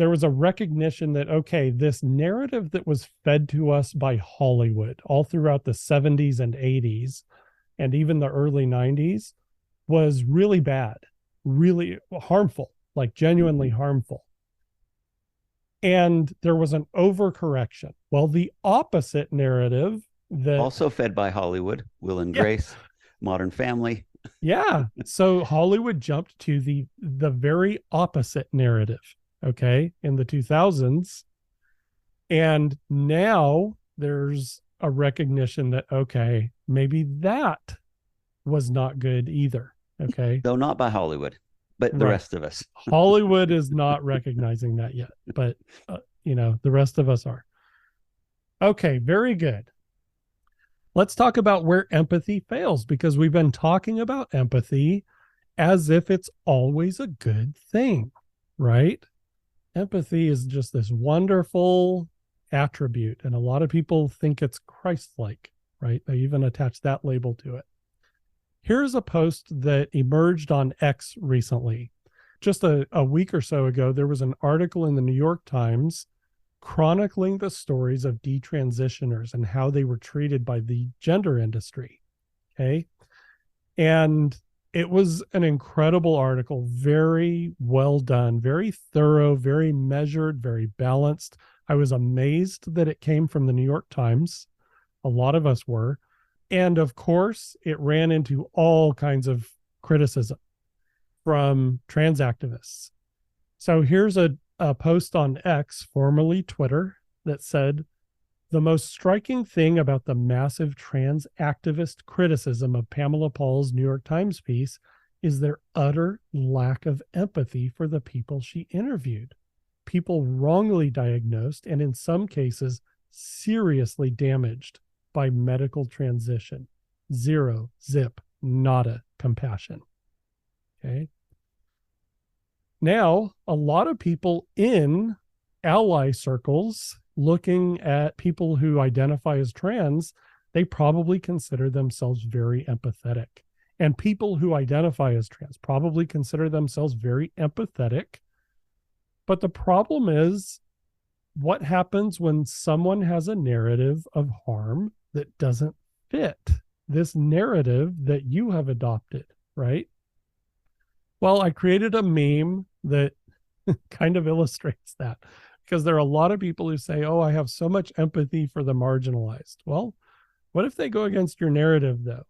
was a recognition that, okay, this narrative that was fed to us by Hollywood all throughout the 70s and 80s and even the early 90s was really bad, really harmful, like genuinely harmful. And there was an overcorrection. Well, the opposite narrative that also fed by Hollywood, Will and Grace, Modern Family. Yeah. So Hollywood jumped to the very opposite narrative, okay, in the 2000s. And now there's a recognition that, okay, maybe that was not good either. Okay. Though not by Hollywood, but the Right. rest of us. Hollywood is not recognizing that yet, but the rest of us are. Okay, very good. Let's talk about where empathy fails, because we've been talking about empathy as if it's always a good thing, right? Empathy is just this wonderful attribute, and a lot of people think it's Christ-like, right? They even attach that label to it. Here's a post that emerged on X recently. Just a week or so ago, there was an article in the New York Times chronicling the stories of detransitioners and how they were treated by the gender industry. Okay. And it was an incredible article, very well done, very thorough, very measured, very balanced. I was amazed that it came from the New York Times. A lot of us were. And of course, it ran into all kinds of criticism from trans activists. So here's a post on X, formerly Twitter, that said, the most striking thing about the massive trans activist criticism of Pamela Paul's New York Times piece is their utter lack of empathy for the people she interviewed. People wrongly diagnosed and in some cases seriously damaged by medical transition. Zero, zip, nada compassion. Okay. Now, a lot of people in ally circles looking at people who identify as trans, they probably consider themselves very empathetic. And people who identify as trans probably consider themselves very empathetic. But the problem is, what happens when someone has a narrative of harm that doesn't fit this narrative that you have adopted, right? Well, I created a meme that kind of illustrates that, because there are a lot of people who say, oh, I have so much empathy for the marginalized. Well, what if they go against your narrative, though?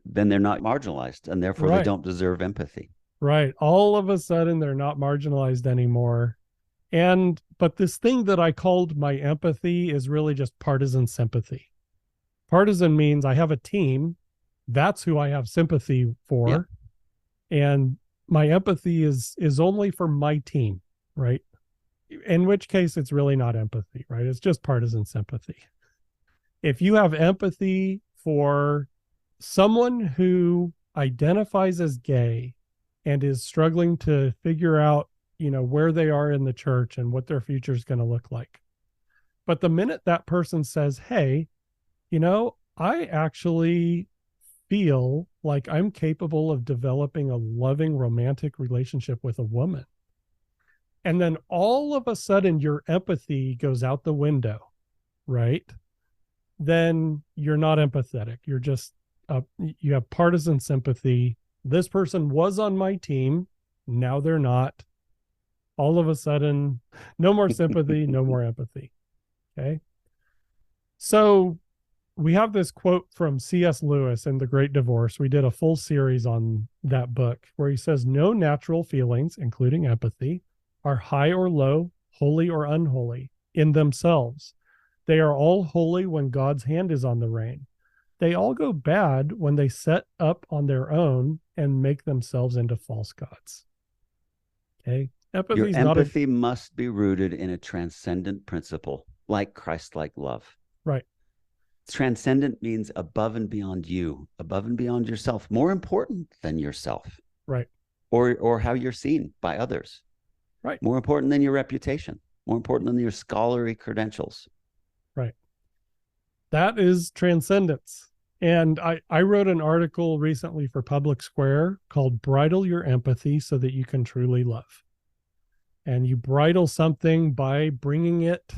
Then they're not marginalized, and therefore they Right, don't deserve empathy. right. All of a sudden, they're not marginalized anymore. But this thing that I called my empathy is really just partisan sympathy. Partisan means I have a team. That's who I have sympathy Yeah. for. And my empathy is only for my team, right? In which case it's really not empathy, right? It's just partisan sympathy. If you have empathy for someone who identifies as gay and is struggling to figure out, where they are in the church and what their future is going to look like. But the minute that person says, hey, I actually feel like I'm capable of developing a loving romantic relationship with a woman. And then all of a sudden your empathy goes out the window, right? Then you're not empathetic. You're just, you have partisan sympathy. This person was on my team. Now they're not. All of a sudden, no more sympathy, no more empathy. Okay. So we have this quote from C.S. Lewis in The Great Divorce. We did a full series on that book where he says, no natural feelings, including empathy, are high or low, holy or unholy in themselves. They are all holy when God's hand is on the rein. They all go bad when they set up on their own and make themselves into false gods. Okay. Empathy Your is not a empathy must be rooted in a transcendent principle, like Christ-like love. right. Transcendent means above and beyond you, above and beyond yourself, more important than yourself, Right. or how you're seen by others, Right. more important than your reputation, more important than your scholarly credentials. Right. That is transcendence. And I wrote an article recently for Public Square called Bridle Your Empathy So That You Can Truly Love. And you bridle something by bringing it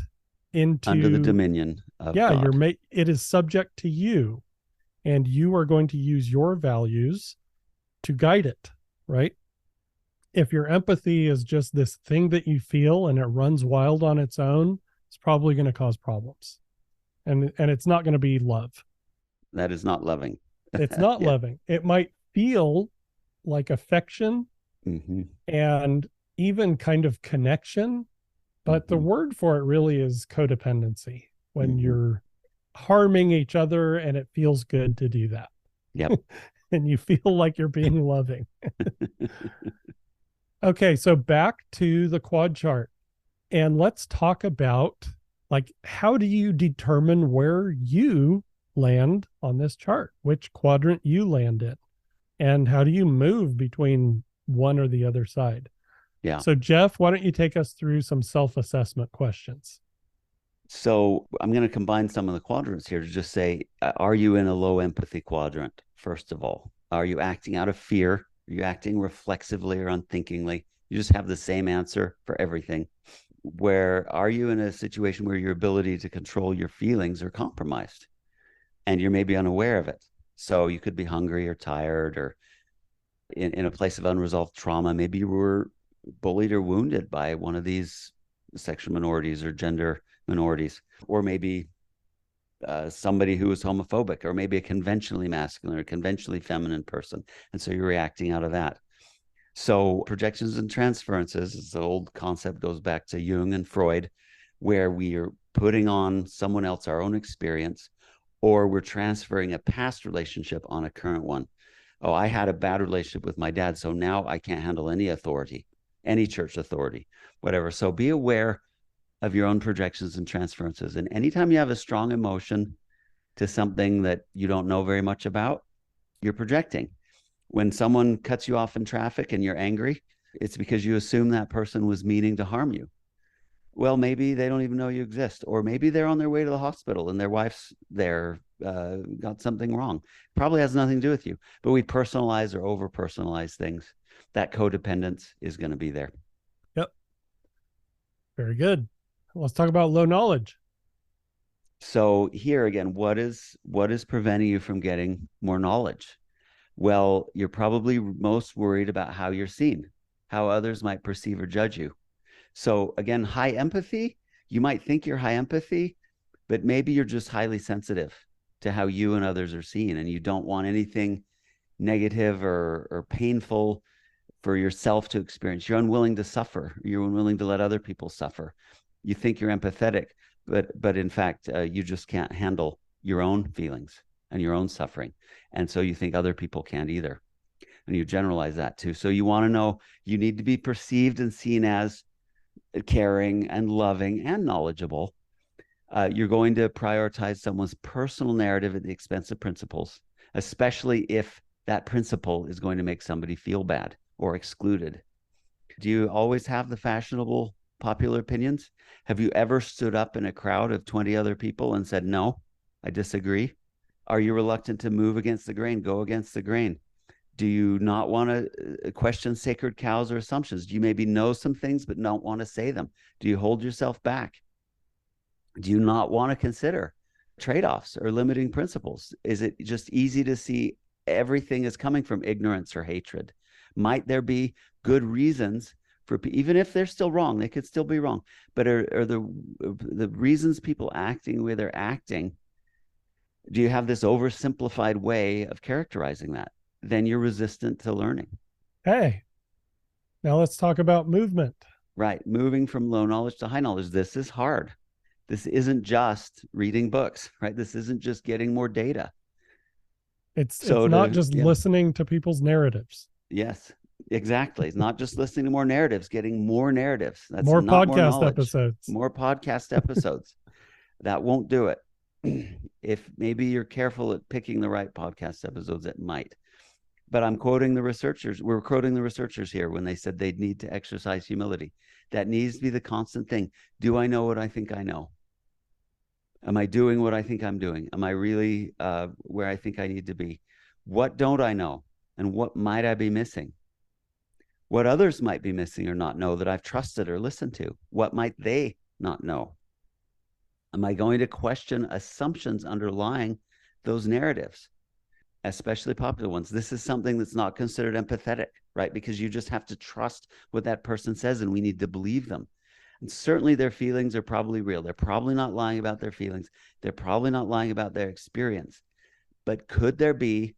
into Under the dominion of God. it is subject to you, and you are going to use your values to guide it, right? If your empathy is just this thing that you feel and it runs wild on its own, it's probably going to cause problems. And it's not going to be love. That is not loving. It's not Yeah. loving. It might feel like affection and even kind of connection, but the word for it really is codependency, when you're harming each other and it feels good to do that. Yep. and you feel like you're being loving. Okay, so back to the quad chart. And let's talk about, like, how do you determine where you land on this chart, which quadrant you land in, and how do you move between one or the other side? Yeah. So, Jeff, why don't you take us through some self assessment questions? So I'm going to combine some of the quadrants here to just say, are you in a low empathy quadrant? First of all, are you acting out of fear? Are you acting reflexively or unthinkingly? You just have the same answer for everything. Where are you in a situation where your ability to control your feelings are compromised and you're maybe unaware of it? So you could be hungry or tired or in a place of unresolved trauma. Maybe you were bullied or wounded by one of these sexual minorities or gender minorities, or maybe somebody who is homophobic, or maybe a conventionally masculine or conventionally feminine person. And so you're reacting out of that. So projections and transferences is the old concept, goes back to Jung and Freud, where we are putting on someone else our own experience, or we're transferring a past relationship on a current one. Oh, I had a bad relationship with my dad, so now I can't handle any authority, any church authority, whatever. So be aware of your own projections and transferences. And anytime you have a strong emotion to something that you don't know very much about, you're projecting. When someone cuts you off in traffic and you're angry, it's because you assume that person was meaning to harm you. Well, maybe they don't even know you exist, or maybe they're on their way to the hospital and their wife's there, got something wrong. Probably has nothing to do with you, but we personalize or over personalize things. That codependence is going to be there. Yep. Very good. Let's talk about low knowledge. So here again, what is preventing you from getting more knowledge? Well, you're probably most worried about how you're seen, how others might perceive or judge you. So again, high empathy, you might think you're high empathy, but maybe you're just highly sensitive to how you and others are seen, and you don't want anything negative or painful for yourself to experience. You're unwilling to suffer. You're unwilling to let other people suffer. You think you're empathetic, but in fact, you just can't handle your own feelings and your own suffering. And so you think other people can't either. And you generalize that too. So you want to know, you need to be perceived and seen as caring and loving and knowledgeable. You're going to prioritize someone's personal narrative at the expense of principles, especially if that principle is going to make somebody feel bad or excluded. Do you always have the fashionable popular opinions? Have you ever stood up in a crowd of 20 other people and said, no, I disagree? Are you reluctant to move against the grain, go against the grain? Do you not want to question sacred cows or assumptions? Do you maybe know some things but don't want to say them? Do you hold yourself back? Do you not want to consider trade-offs or limiting principles? Is it just easy to see everything is coming from ignorance or hatred? Might there be good reasons for, even if they're still wrong, they could still be wrong, but are the reasons people acting the way they're acting, do you have this oversimplified way of characterizing that? Then you're resistant to learning. Hey, now let's talk about movement. Right. Moving from low knowledge to high knowledge. This is hard. This isn't just reading books, right? This isn't just getting more data. It's not just yeah, listening to people's narratives. yes, exactly. It's not just listening to more narratives, getting more narratives. That's More not more podcast knowledge. episodes. More podcast episodes. That won't do it. If maybe you're careful at picking the right podcast episodes, it might. But I'm quoting the researchers. We're quoting the researchers here when they said they'd need to exercise humility. That needs to be the constant thing. Do I know what I think I know? Am I doing what I think I'm doing? Am I really where I think I need to be? What don't I know? And what might I be missing? What others might be missing or not know that I've trusted or listened to? What might they not know? Am I going to question assumptions underlying those narratives, especially popular ones? This is something that's not considered empathetic, right? Because you just have to trust what that person says, and we need to believe them. And certainly their feelings are probably real. They're probably not lying about their feelings. They're probably not lying about their experience. But could there be,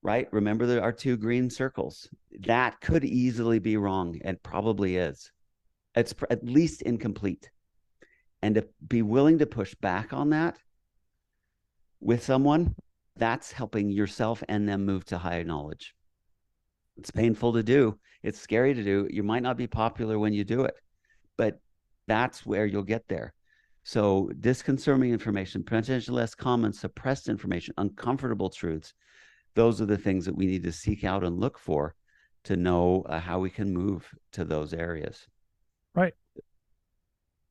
right? Remember, there are two green circles. That could easily be wrong, and probably is. It's at least incomplete. And to be willing to push back on that with someone that's helping yourself and them move to higher knowledge. It's painful to do. It's scary to do. You might not be popular when you do it, but that's where you'll get there. So disconcerting information, potentially less common, suppressed information, uncomfortable truths, those are the things that we need to seek out and look for to know how we can move to those areas. Right.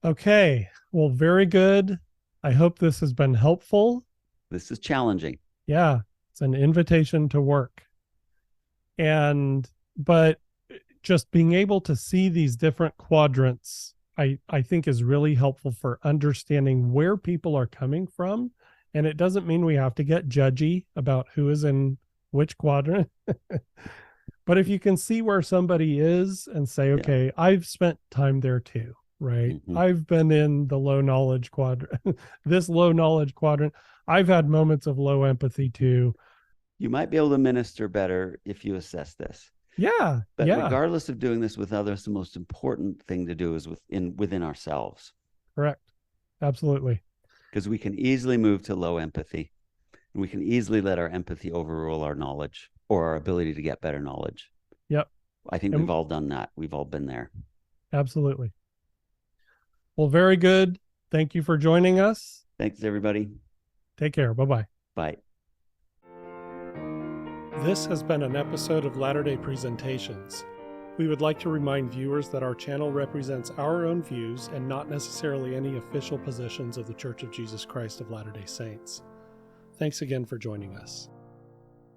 Okay. Well, very good. I hope this has been helpful. This is challenging. Yeah. It's an invitation to work. But just being able to see these different quadrants, I think is really helpful for understanding where people are coming from. And it doesn't mean we have to get judgy about who is in which quadrant. But if you can see where somebody is and say, okay, I've spent time there too, right? Mm-hmm. I've been in the low knowledge quadrant, this low knowledge quadrant. I've had moments of low empathy too. You might be able to minister better if you assess this. Yeah. But regardless of doing this with others, the most important thing to do is within ourselves. Correct. Absolutely. Because we can easily move to low empathy. And we can easily let our empathy overrule our knowledge or our ability to get better knowledge. Yep. I think we've all done that. We've all been there. Absolutely. Well, very good. Thank you for joining us. Thanks, everybody. Take care. Bye-bye. Bye. This has been an episode of Latter-day Presentations. We would like to remind viewers that our channel represents our own views and not necessarily any official positions of the Church of Jesus Christ of Latter-day Saints. Thanks again for joining us.